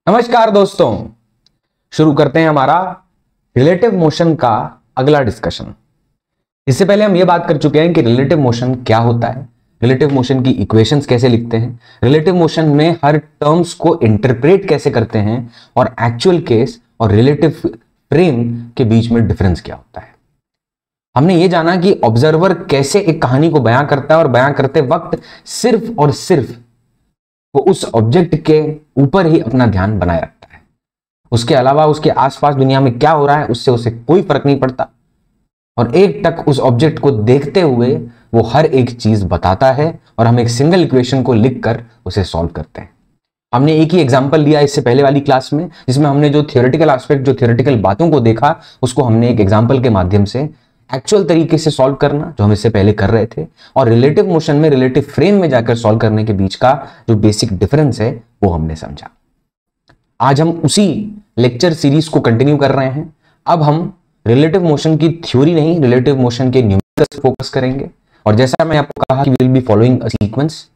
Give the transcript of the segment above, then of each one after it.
नमस्कार दोस्तों, शुरू करते हैं हमारा रिलेटिव मोशन का अगला डिस्कशन। इससे पहले हम ये बात कर चुके हैं कि रिलेटिव मोशन क्या होता है, रिलेटिव मोशन की इक्वेशंस कैसे लिखते हैं, रिलेटिव मोशन में हर टर्म्स को इंटरप्रेट कैसे करते हैं और एक्चुअल केस और रिलेटिव फ्रेम के बीच में डिफरेंस क्या होता है। हमने ये जाना कि ऑब्जर्वर कैसे एक कहानी को बयां करता है और बयां करते वक्त सिर्फ और सिर्फ वो उस ऑब्जेक्ट के ऊपर ही अपना ध्यान बनाए रखता है, उसके अलावा उसके आसपास दुनिया में क्या हो रहा है उससे उसे कोई फर्क नहीं पड़ता, और एक टक उस ऑब्जेक्ट को देखते हुए वो हर एक चीज बताता है और हम एक सिंगल इक्वेशन को लिखकर उसे सॉल्व करते हैं। हमने एक ही एग्जांपल लिया इससे पहले वाली क्लास में, जिसमें हमने जो थियोरेटिकल एस्पेक्ट, जो थियोरेटिकल बातों को देखा, उसको हमने एक एग्जांपल के माध्यम से एक्चुअल तरीके से सॉल्व करना, जो हम इससे पहले कर रहे थे, और रिलेटिव मोशन में रिलेटिव फ्रेम में जाकर सॉल्व करने के बीच का जो बेसिक डिफरेंस है वो हमने समझा। आज हम उसी लेक्चर सीरीज को कंटिन्यू कर रहे हैं। अब हम रिलेटिव मोशन की थ्योरी नहीं, रिलेटिव मोशन के न्यूमेरिकल्स फोकस करेंगे। और जैसा मैं आपको कहा कि will be following a sequence,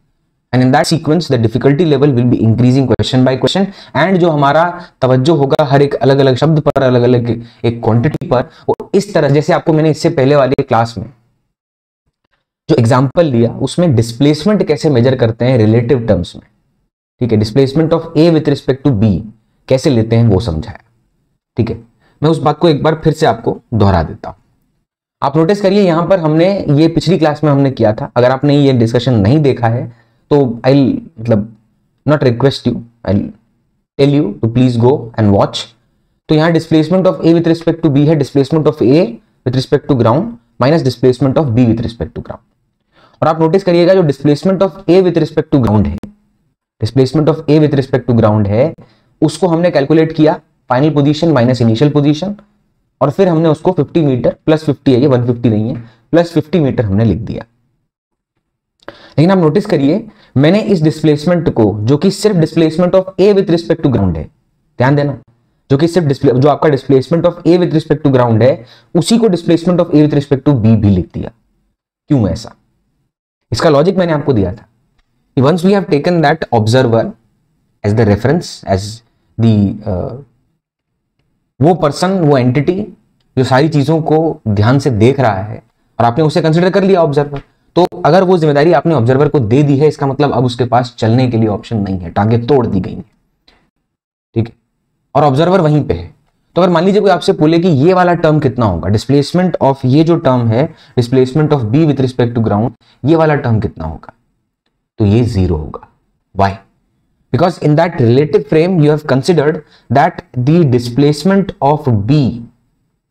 and in that sequence the difficulty level will be increasing question by question, and जो हमारा तवज्जो होगा हर एक अलग अलग शब्द पर, अलग अलग एक क्वांटिटी पर, वो इस तरह, जैसे आपको मैंने इससे पहले वाली क्लास में जो एग्जांपल लिया उसमें डिस्प्लेसमेंट कैसे मेजर करते हैं रिलेटिव टर्म्स में, ठीक है, displacement of A with respect to B कैसे लेते हैं वो समझाया। ठीक है, मैं उस बात को एक बार फिर से आपको दोहरा देता हूं। आप नोटिस करिए यहां पर हमने ये पिछली क्लास में हमने किया था। अगर आपने ये डिस्कशन नहीं देखा है तो आई मतलब not request you, I tell you to please go and watch. तो यहाँ displacement of A with respect to B है displacement of A with respect to ground minus displacement of B with respect to ground. और आप notice करिएगा जो displacement of A with respect to ground है, displacement of A with respect to ground है, उसको हमने calculate किया final position minus initial position, और फिर हमने उसको 50 मीटर प्लस 50 है, ये 150 नहीं है, प्लस 50 मीटर हमने लिख दिया। लेकिन आप नोटिस करिए मैंने इस डिस्प्लेसमेंट को, जो कि सिर्फ displacement of A with respect to ground है, ध्यान देना, जो कि सिर्फ जो आपका displacement of A with respect to ground है, उसी को displacement of A with respect to B भी लिख दिया। क्यों ऐसा? इसका लॉजिक मैंने आपको दिया था कि once we have taken that observer as the reference, as the वो पर्सन, वो एंटिटी जो सारी चीजों को ध्यान से देख रहा है, और आपने उसे कंसिडर कर लिया ऑब्जर्वर, तो अगर वो जिम्मेदारी आपने ऑब्जर्वर को दे दी है, इसका मतलब अब उसके पास चलने के लिए ऑप्शन नहीं है, टांगें तोड़ दी गई हैं। ठीक है, और ऑब्जर्वर वहीं पे है। तो अगर मान लीजिए कोई आपसे बोले कि ये वाला टर्म कितना होगा, डिस्प्लेसमेंट ऑफ ये जो टर्म है, displacement of B with respect to ground, ये वाला टर्म कितना होगा, तो ये 0 होगा। Why? Because in that relative frame you have considered that the displacement of B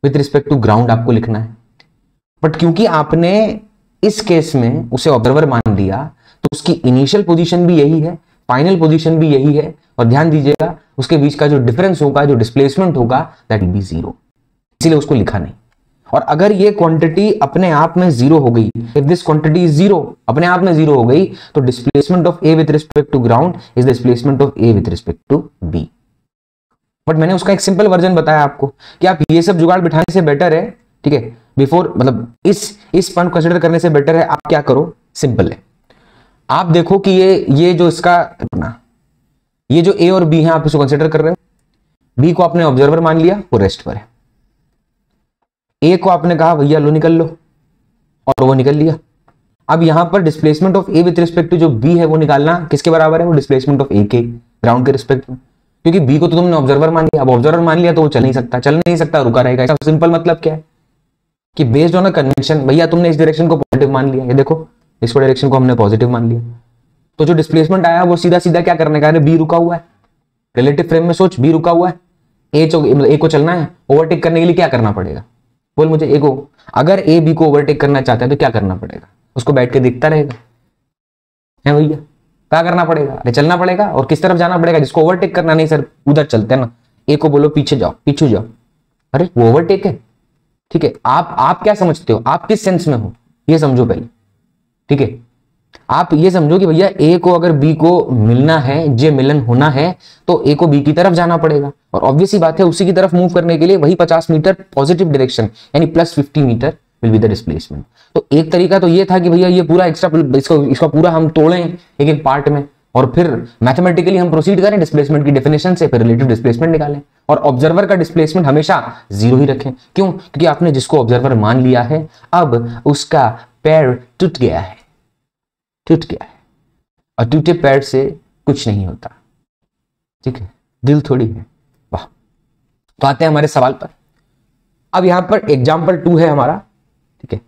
with respect to ground आपको लिखना है, बट क्योंकि आपने इस केस में उसे ऑब्जर्वर मान लिया तो उसकी इनिशियल पोजीशन भी यही है, फाइनल पोजीशन भी यही है, और ध्यान दीजिएगा उसके बीच का जो डिफरेंस होगा, जो डिस्प्लेसमेंट होगा, दैट विल बी 0, इसीलिए उसको लिखा नहीं। और अगर ये क्वांटिटी अपने आप में 0 हो गई, इफ दिस क्वांटिटी इज 0, अपने आप में 0 हो गई, तो displacement of A with respect to ground is displacement of A with respect to B. But मैंने उसका एक सिंपल वर्जन बताया आपको कि आप ये सब जुगाड़ बिठाने से बेटर है, ठीक है, बिफोर मतलब इस फन कंसिडर करने से बेटर है आप क्या करो, सिंपल है, आप देखो कि ये जो इसका ये जो ए और बी है आप इसको कंसिडर कर रहे हो, बी को आपने ऑब्जर्वर मान लिया, वो रेस्ट पर है, ए को आपने कहा भैया लो निकल लो, और वो निकल लिया। अब यहां पर displacement of A with respect to जो बी है वो निकालना किसके बराबर है, वो डिस्प्लेसमेंट ऑफ ए के ग्राउंड के रिस्पेक्ट में, क्योंकि बी को तो तुमने ऑब्जर्वर मान लिया। अब ऑब्जर्वर मान लिया तो वो चल नहीं सकता, रुका रहेगा। इसका सिंपल मतलब क्या है कि बेस्ड ऑन अ कन्वेंशन, भैया तुमने इस डायरेक्शन को पॉजिटिव मान लिया, ये देखो इस डायरेक्शन को हमने पॉजिटिव मान लिया, तो जो डिस्प्लेसमेंट आया वो सीधा सीधा क्या करने का, बी रुका हुआ है, रिलेटिव फ्रेम में सोच, बी रुका हुआ है, ए को चलना है, ओवरटेक करने के लिए क्या करना पड़ेगा, बोल मुझे, ए को, अगर ए बी को ओवरटेक करना चाहता है तो क्या करना पड़ेगा, उसको बैठ के देखता रहेगा, है भैया, क्या करना पड़ेगा, अरे चलना पड़ेगा, और किस तरफ जाना पड़ेगा, जिसको ओवरटेक करना, नहीं सर उधर चलते हैं ना, ए को बोलो पीछे जाओ, पीछे जाओ, अरे वो ओवरटेक है। ठीक है, आप क्या समझते हो, आप किस सेंस में हो, ये समझो पहले। ठीक है, आप ये समझो कि भैया ए को अगर बी को मिलना है, जे मिलन होना है, तो ए को बी की तरफ जाना पड़ेगा, और ऑब्वियस ही बात है उसी की तरफ मूव करने के लिए वही 50 मीटर पॉजिटिव डायरेक्शन यानी plus 50 metre will be the displacement. तो एक तरीका तो ये था कि भैया ये पूरा एक्स्ट्रा इसका पूरा हम तोड़ें एक एक पार्ट में, और फिर मैथमेटिकली हम प्रोसीड करें डिस्प्लेसमेंट की डेफिनेशन से, फिर रिलेटिव डिस्प्लेसमेंट निकालें और ऑब्जर्वर का डिस्प्लेसमेंट हमेशा 0 ही रखें। क्यों? क्योंकि आपने जिसको ऑब्जर्वर मान लिया है अब उसका पैर टूट गया है, टूट गया है, और टूटे पैर से कुछ नहीं होता, ठीक है, दिल थोड़ी है। वाह। तो आते हैं हमारे सवाल पर। अब यहां पर एग्जाम्पल 2 है हमारा, ठीक है,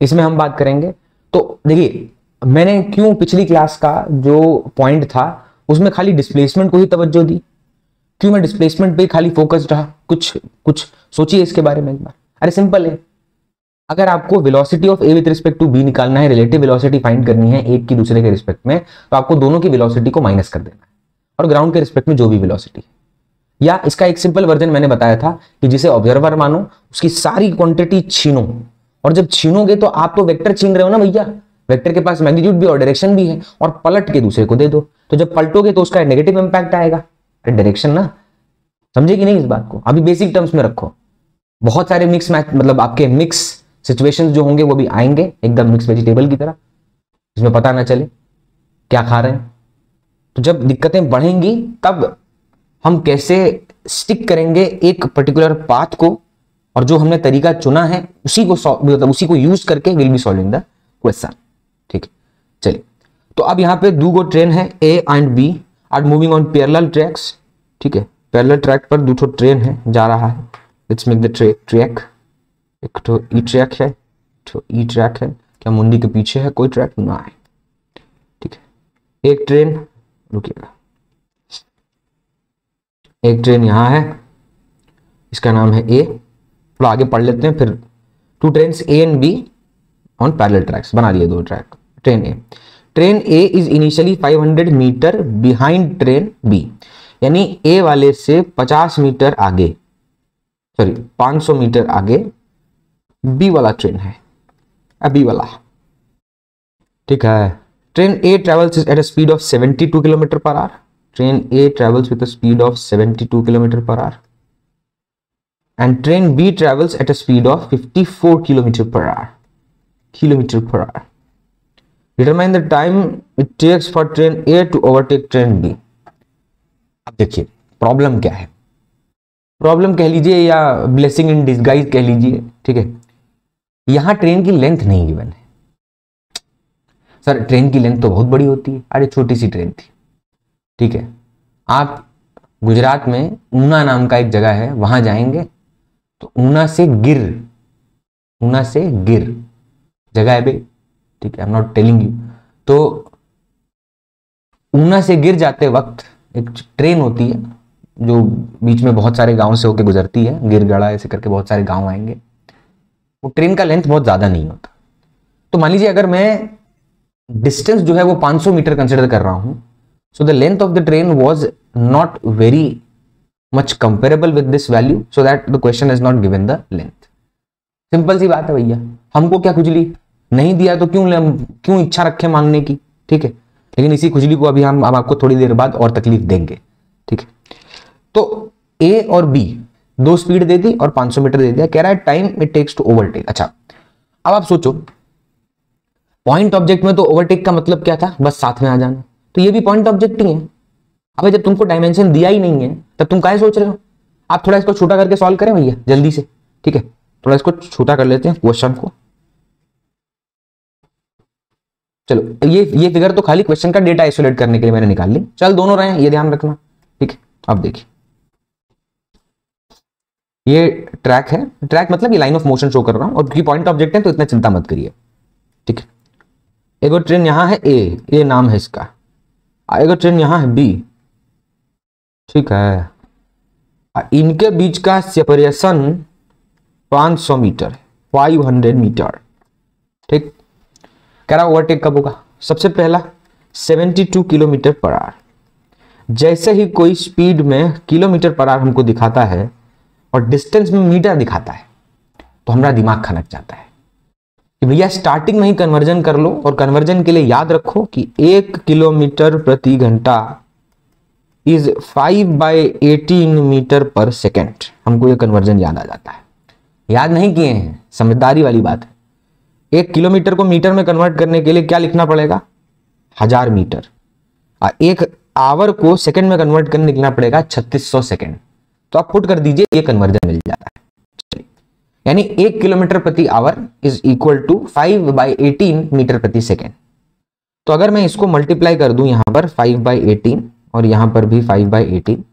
इसमें हम बात करेंगे। तो देखिए मैंने क्यों पिछली क्लास का जो पॉइंट था उसमें खाली डिस्प्लेसमेंट को ही तवज्जो दी, क्यों मैं डिस्प्लेसमेंट पे खाली फोकस्ड रहा, कुछ सोचिए इसके बारे में एक बार। अरे सिंपल है, अगर आपको velocity of A with respect to B निकालना है, रिलेटिव वेलोसिटी फाइंड करनी है एक की दूसरे के रिस्पेक्ट में, तो आपको दोनों की वेलोसिटी को माइनस कर देना है और ग्राउंड के रिस्पेक्ट में जो भी वेलोसिटी, या इसका एक सिंपल वर्जन मैंने बताया था कि जिसे ऑब्जर्वर मानो उसकी सारी क्वांटिटी छीनो, और जब छीनोगे तो आप तो वेक्टर छीन रहे हो ना भैया, वेक्टर के पास मैग्नीट्यूड भी और डायरेक्शन भी है, और पलट के दूसरे को दे दो, तो जब पलटोगे तो उसका नेगेटिव इंपैक्ट आएगा, डायरेक्शन ना। समझे कि नहीं इस बात को? अभी बेसिक टर्म्स में रखो, बहुत सारे मिक्स मैच मतलब आपके मिक्स सिचुएशंस जो होंगे वो भी आएंगे एकदम मिक्स वेजिटेबल की तरह, इसमें पता ना चले क्या खा रहे हैं। तो जब दिक्कतें बढ़ेंगी तब हम कैसे स्टिक करेंगे एक पर्टिकुलर पाथ को, और जो हमने तरीका चुना है उसी को यूज करके will be solving the question, ठीक है। चलिए, तो अब यहाँ पे दो ट्रेन है, A and B are moving on parallel tracks, ठीक है, पैरेलल ट्रैक पर दो ट्रेन है जा रहा है। लेट्स मेक द ट्रैक, एक तो ई ट्रैक है, तो ई ट्रैक है, क्या मुंडी के पीछे है कोई ट्रैक? ना है, ठीक है। एक ट्रेन, रुकिएगा, एक ट्रेन यहां है, इसका नाम है ए, थोड़ा आगे पढ़ लेते हैं फिर। Two train A and B on parallel tracks, बना लिए दो track. Train A is initially 500 metre behind train B, यानी ए वाले से 50 मीटर आगे, सॉरी 500 मीटर आगे बी वाला ट्रेन है, बी वाला, ठीक है। Train A travels at a speed of 72 kilometre per hour, train A travels with a speed of 72 kilometre per hour, and train B travels at a speed of 54 km per hour. Determine the time it takes for train A to overtake train B. अब देखिए problem क्या है, problem कह लीजिए या blessing in disguise कह लीजिए, ठीक है। यहां ट्रेन की लेंथ नहीं गिवन है। सर ट्रेन की लेंथ तो बहुत बड़ी होती है, अरे छोटी सी ट्रेन थी, ठीक है। आप गुजरात में ऊना नाम का एक जगह है, वहां जाएंगे तो ऊना से गिर जगह है बे, ठीक है, I am not telling you. तो ऊना से गिर जाते वक्त एक ट्रेन होती है जो बीच में बहुत सारे गांव से होकर गुजरती है, गिरगड़ा ऐसे करके बहुत सारे गांव आएंगे। वो ट्रेन का लेंथ बहुत ज्यादा नहीं होता। तो मान लीजिए अगर मैं डिस्टेंस जो है वो 500 मीटर कंसिडर कर रहा हूं, so the length of the train was not very much comparable with this value, so that the question is not given the length. Simple सी बात है भैया, हमको क्या खुजली, नहीं दिया तो क्यों इच्छा रखे मांगने की, ठीक है। लेकिन इसी खुजली को अभी हम आपको थोड़ी देर बाद और तकलीफ देंगे, ठीक है। तो ए और बी दो स्पीड दे दी और 500 मीटर दे दिया, कह रहा है time it takes to overtake. अच्छा अब आप सोचो, पॉइंट ऑब्जेक्ट में तो ओवरटेक का मतलब क्या था, बस साथ में आ जाना, तो ये भी पॉइंट ऑब्जेक्ट ही है। अब जब तुमको डायमेंशन दिया ही नहीं है तब तुम काहे सोच रहे हो? आप थोड़ा इसको छोटा करके सॉल्व करें भैया जल्दी से, ठीक है। थोड़ा इसको छोटा कर लेते हैं क्वेश्चन को। चलो ये फिगर तो खाली क्वेश्चन का डेटा आइसोलेट करने के लिए मैंने निकाल ली, चल दोनों रहे ये ध्यान रखना, ठीक है। अब देखिए ये ट्रैक है, ट्रैक मतलब ये लाइन ऑफ मोशन शो कर रहा हूं, और क्योंकि पॉइंट ऑब्जेक्ट है तो इतना चिंता मत करिए, ठीक है। एक ट्रेन यहां है ए नाम है इसका, एक ट्रेन यहां है बी, ठीक है। इनके बीच का सेपरेशन 500 मीटर, 500 मीटर, ठीक। कह रहा ओवरटेक कब होगा? सबसे पहला 72 किलोमीटर पर आवर। जैसे ही कोई स्पीड में किलोमीटर पर आवर हमको दिखाता है और डिस्टेंस में मीटर दिखाता है तो हमारा दिमाग खनक जाता है कि भैया स्टार्टिंग में ही कन्वर्जन कर लो, और कन्वर्जन के लिए याद रखो कि 1 किलोमीटर प्रति घंटा इज 5/18 मीटर पर सेकेंड। हमको ये कन्वर्जन याद आ जाता है, याद नहीं किए हैं, समझदारी वाली बात है। 1 किलोमीटर को मीटर में कन्वर्ट करने के लिए क्या लिखना पड़ेगा? 1000 मीटर। एक आवर को सेकंड में कन्वर्ट करने निकलना पड़ेगा 3600 सेकंड। तो आप पुट कर दीजिए, ये कन्वर्जन मिल जाता है। चलिए, यानी 1 किलोमीटर प्रति hour is equal to 5/18 metre प्रति सेकेंड। तो अगर मैं इसको मल्टीप्लाई कर दूं यहां पर 5/18 और यहां पर भी 5/18,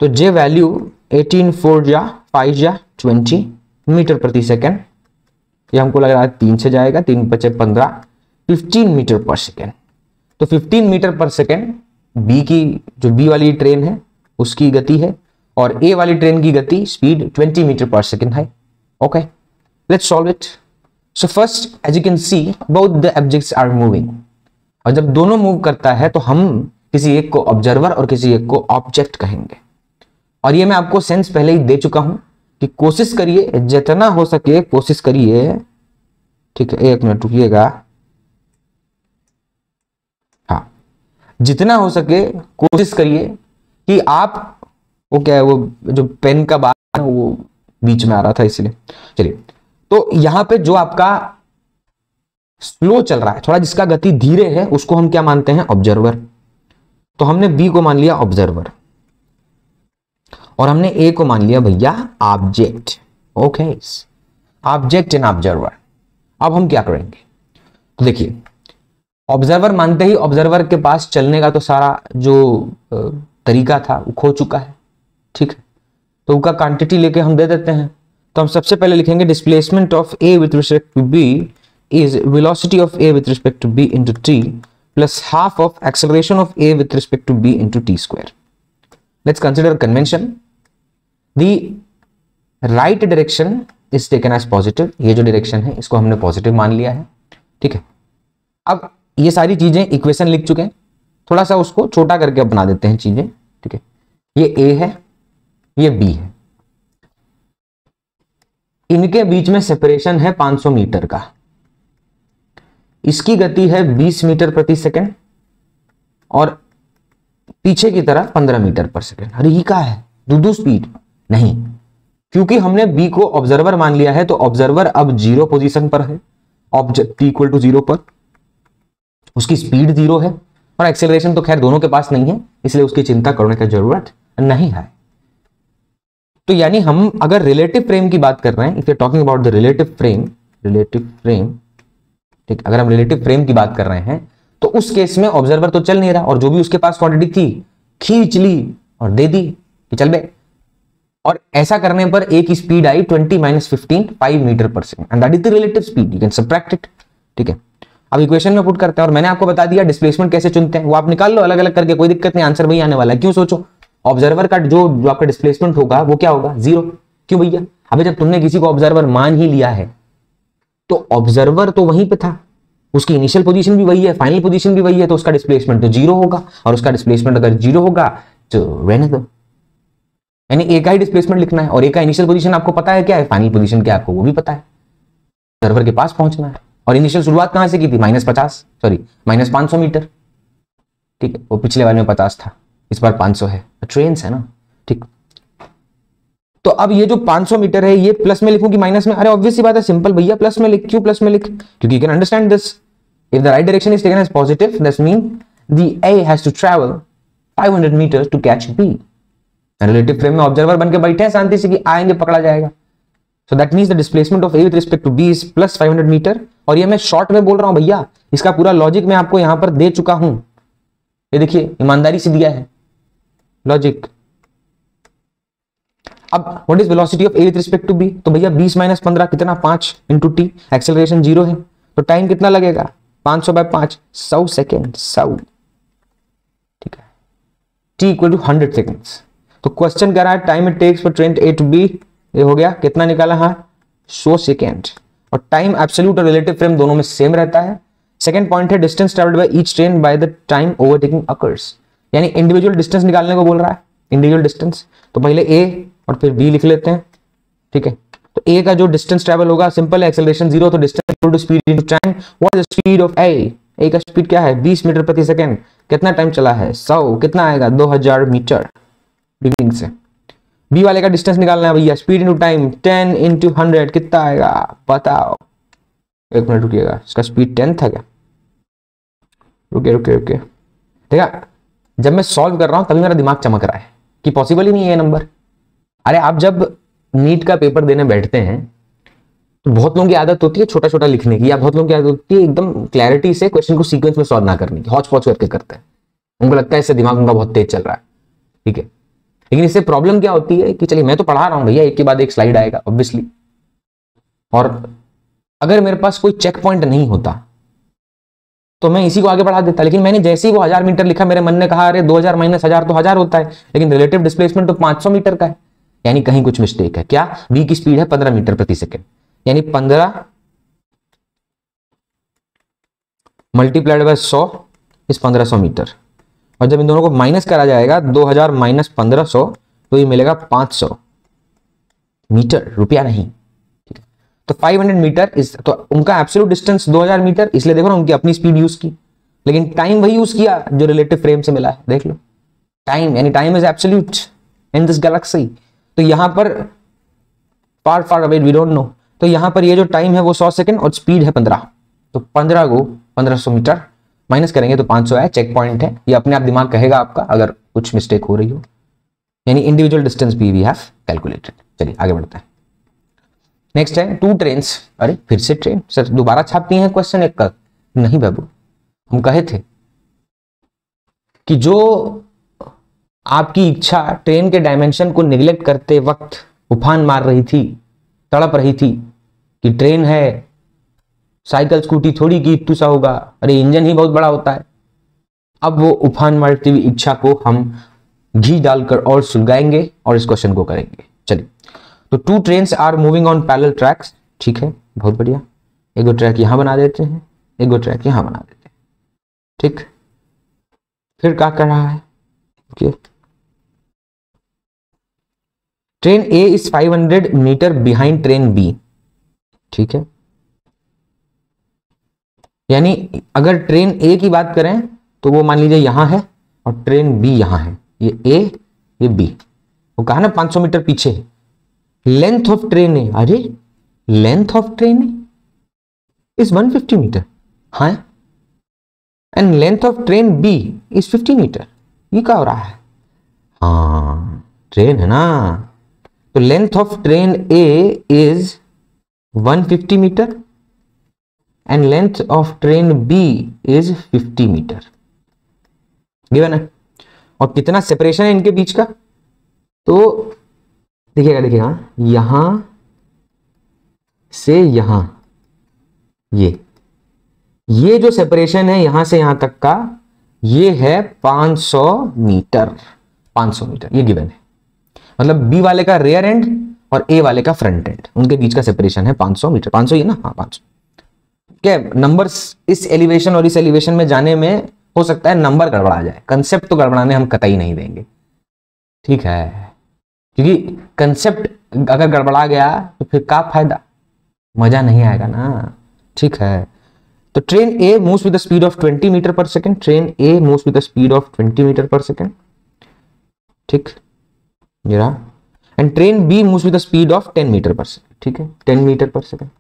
तो जे वैल्यू 18 4 जा 5 जा 20 मीटर प्रति सेकेंड। ये हमको लग रहा है 3 से जाएगा, 3 5 15, 15 मीटर पर सेकेंड। तो 15 मीटर पर सेकेंड बी की, जो बी वाली ट्रेन है उसकी गति है, और ए वाली ट्रेन की गति स्पीड 20 मीटर पर सेकेंड है। Okay, let's solve it. So first, as you can see both the objects are moving, और जब दोनों मूव करता है तो हम किसी एक को ऑब्जर्वर और किसी एक को ऑब्जेक्ट कहेंगे। और ये मैं आपको सेंस पहले ही दे चुका हूं कि कोशिश करिए जितना हो सके, कोशिश करिए, ठीक है, 1 मिनट रुकिएगा, हाँ, जितना हो सके कोशिश करिए कि आप, वो क्या है, वो जो पेन का बात है वो बीच में आ रहा था इसलिए। चलिए, तो यहां पे जो आपका स्लो चल रहा है, थोड़ा जिसका गति धीरे है, उसको हम क्या मानते हैं? ऑब्जर्वर। तो हमने बी को मान लिया ऑब्जर्वर और हमने ए को मान लिया भैया object. Okay, object and observer. अब हम क्या करेंगे? तो देखिए, ऑब्जर्वर मानते ही ऑब्जर्वर के पास चलने का तो सारा जो तरीका था वो खो चुका है, ठीक है, तो उसका क्वांटिटी लेके हम दे देते हैं। तो हम सबसे पहले लिखेंगे displacement of A with respect to B is velocity of A with respect to B into t plus half of acceleration of A with respect to B into t square. Let's consider convention. The right direction is taken as positive, ये जो direction है इसको हमने positive मान लिया है, ठीक है। अब ये सारी चीजें इक्वेशन लिख चुके हैं, थोड़ा सा उसको छोटा करके अब बना देते हैं चीजें, ठीक है। ये ए है, ये बी है, इनके बीच में सेपरेशन है 500 मीटर का। इसकी गति है 20 मीटर प्रति सेकंड और पीछे की तरफ 15 मीटर पर सेकंड। अरे ये क्या है, दो स्पीड नहीं, क्योंकि हमने बी को ऑब्जर्वर मान लिया है तो ऑब्जर्वर अब 0 पोजीशन पर है, ऑब्जेक्ट इक्वल टू 0 पर, उसकी स्पीड 0 है और एक्सेलरेशन तो खैर दोनों के पास नहीं है, इसलिए उसकी चिंता करने की जरूरत नहीं है। तो यानी हम अगर रिलेटिव फ्रेम की बात कर रहे हैं, if you are talking about the relative frame, ठीक, अगर हम रिलेटिव फ्रेम की बात कर रहे हैं तो उस केस में ऑब्जर्वर तो चल नहीं रहा और जो भी उसके पास क्वांटिटी थी खींच ली और दे दी कि चल बे, और ऐसा करने पर एक स्पीड आई 20 - 15 5 मीटर पर second and that is the relative speed, you can subtract it, ठीक है। अब इक्वेशन में पुट करते हैं और मैंने आपको बता दिया डिस्प्लेसमेंट कैसे चुनते हैं, वो आप निकाल लो अलग अलग करके, कोई दिक्कत नहीं, आंसर वही आने वाला है। क्यों सोचो, ऑब्जर्वर का जो आपका डिस्प्लेसमेंट होगा वो क्या होगा? 0। क्यों भैया? अबे जब तुमने किसी को ऑब्जर्वर मान ही लिया है तो ऑब्जर्वर तो वहीं पे था, उसकी इनिशियल पोजीशन भी वही है, फाइनल पोजीशन भी वही है, तो उसका डिस्प्लेसमेंट तो 0 होगा, और उसका डिस्प्लेसमेंट अगर 0 होगा तो रहने दो। यानी एक का ही डिस्प्लेसमेंट लिखना है और एक का इनिशियल पोजीशन आपको पता है क्या है, फाइनल पोजीशन क्या है आपको वो भी पता है, सर्वर के पास पहुंचना है। और इनिशियल शुरुआत कहां से की थी? -500 मीटर, ठीक है, वो पिछले वाले में 50 था, इस बार 500 है, ट्रेन है ना, ठीक। तो अब ये जो 500 मीटर है ये प्लस में लिखूं कि माइनस में? अरे ऑब्वियस सी बात है, सिंपल भैया, प्लस में लिख। क्यों प्लस में लिख? क्योंकि you can understand this, if the right direction is taken as positive that mean the A has to travel 500 metres to catch B. Relative frame में ऑब्जर्वर बनके बैठे हैं शांति से कि आएंगे पकड़ा जाएगा, so that means the displacement of A with respect to B is plus 500 metre. और ये मैं शॉर्ट में बोल रहा हूं भैया, इसका पूरा लॉजिक मैं आपको यहां पर दे चुका हूं, ये देखिए ईमानदारी से दिया है लॉजिक। अब what is velocity of A with respect to B? तो भैया 20 - 15 कितना? 5 × टी, एक्सेलरेशन 0 है, तो टाइम कितना लगेगा? 500/5 100 सेकेंड, 100, ठीक है, टी इक्वल टू 100 सेकेंड्स। तो क्वेश्चन कह रहा है time it takes for train A to B, ये हो गया, कितना निकाला? हाँ 100 सेकेंड। और टाइम एब्सोल्यूट और रिलेटिव फ्रेम दोनों में सेम रहता है। सेकंड पॉइंट है distance travelled by each train by the time overtaking occurs, यानी इंडिविजुअल डिस्टेंस निकालने को बोल रहा है, इंडिविजुअल डिस्टेंस। तो पहले ए और फिर बी लिख लेते हैं, ठीक है। तो ए का जो डिस्टेंस ट्रेवल होगा सिंपल है, एक्सेलरेशन 0, तो distance equal to speed into time. What is the speed of A? A का स्पीड क्या है? 20 मीटर प्रति सेकंड। कितना टाइम चला है? 100, कितना आएगा? 2000 मीटर बिगिनिंग से। बी वाले का डिस्टेंस निकालना है भैया, स्पीड इनटू टाइम 10 × 100 कितना आएगा बताओ? एक मिनट रुकिएगा, इसका स्पीड 10 था क्या? रुके, ठीक है, जब मैं सॉल्व कर रहा हूं तभी मेरा दिमाग चमक रहा है कि पॉसिबल ही नहीं है ये नंबर। अरे आप जब नीट का पेपर देने बैठते हैं तो बहुत लोगों की आदत होती है छोटा छोटा लिखने की, या बहुत लोगों की आदत होती है एकदम क्लैरिटी से क्वेश्चन को सीक्वेंस में सॉल्व ना करने की, हौच पौच करके करते हैं। उनको लगता है इससे दिमाग उनका बहुत तेज चल रहा है, ठीक है। लेकिन इससे प्रॉब्लम क्या होती है कि चलिए मैं तो पढ़ा रहा हूं भैया, एक के बाद एक स्लाइड आएगा ऑब्वियसली, और अगर मेरे पास कोई चेक पॉइंट नहीं होता तो मैं इसी को आगे बढ़ा देता। लेकिन मैंने जैसे ही वो 1000 मीटर लिखा, मेरे मन ने कहा अरे 2000 माइनस 1000 तो 1000 होता है, लेकिन रिलेटिव डिस्प्लेसमेंट तो 500 मीटर का है, यानी कहीं कुछ मिस्टेक है। क्या? v की स्पीड है 15 मीटर प्रति सेकेंड, यानी 15 मल्टीप्लाइड बाय 100 इस 1500 मीटर, और जब इन दोनों को माइनस करा जाएगा 2000 माइनस 1500 तो ये मिलेगा 500 मीटर, रुपया नहीं, ठीक है। तो 500 मीटर इस, तो उनका एब्सोल्यूट डिस्टेंस 2000 मीटर, इसलिए देखो ना उनकी अपनी स्पीड यूज की, लेकिन टाइम वही यूज किया जो रिलेटिव फ्रेम से मिला है। देख लो टाइम, यानी time is absolute in this galaxy. तो यहां पर far far away we don't know, तो यहां पर ये जो टाइम है वो 100 सेकंड और स्पीड है 15, तो 15 को 1500 मीटर माइनस करेंगे तो 500 है, चेक पॉइंट है, ये अपने आप दिमाग कहेगा आपका अगर कुछ मिस्टेक हो रही हो, यानी इंडिविजुअल डिस्टेंस भी वी हैव कैलकुलेटेड। चलिए आगे बढ़ते हैं। नेक्स्ट है टू ट्रेन्स। अरे फिर से ट्रेन सर, दोबारा छापती हैं क्वेश्चन एक का? नहीं बाबू, हम कहे थे कि जो आपकी इच्छा ट्रेन के डायमेंशन को निगलेक्ट करते वक्त उफान मार रही थी, तड़प रही थी कि ट्रेन है, साइकिल स्कूटी थोड़ी की इत्तू सा होगा, अरे इंजन ही बहुत बड़ा होता है। अब वो उफान मारती हुई इच्छा को हम घी डालकर और सुलगाएंगे और इस क्वेश्चन को करेंगे। चलिए, तो two trains are moving on parallel tracks, ठीक है, बहुत बढ़िया। एक दो ट्रैक यहां बना देते हैं, एक दो ट्रैक यहां बना देते हैं, ठीक। फिर क्या कर रहा है? Okay, train A is 500 metre behind train B, ठीक है। यानी अगर ट्रेन ए की बात करें तो वो मान लीजिए यहां है और ट्रेन बी यहां है, ये ए ये बी, वो कहा ना 500 मीटर पीछे है। लेंथ ऑफ ट्रेन ए, अरे length of train A is 150 metre, हाँ, and length of train B is 50 metre. ये क्या हो रहा है? हाँ ट्रेन है ना, तो length of train A is 150 metre and length of train B is 50 metre, given है। और कितना सेपरेशन है इनके बीच का? तो देखिएगा यहां से यहां, ये जो सेपरेशन है यहां से यहां तक का, ये है 500 मीटर, 500 मीटर ये गिवन है। मतलब बी वाले का रेयर एंड और ए वाले का फ्रंट एंड, उनके बीच का सेपरेशन है 500 मीटर। 500 ही है ना? हाँ 500। क्या नंबर्स इस एलिवेशन और इस एलिवेशन में जाने में हो सकता है नंबर गड़बड़ा जाए, कंसेप्ट तो गड़बड़ाने हम कतई नहीं देंगे, ठीक है, क्योंकि कंसेप्ट अगर गड़बड़ा गया तो फिर क्या फायदा, मजा नहीं आएगा ना, ठीक है। तो train A moves with the speed of 20 metre per second, train A moves with the speed of 20 metre per second, ठीक, ये रहा। And train B moves with the speed of 10 metre per second, ठीक है, 10 metre per second.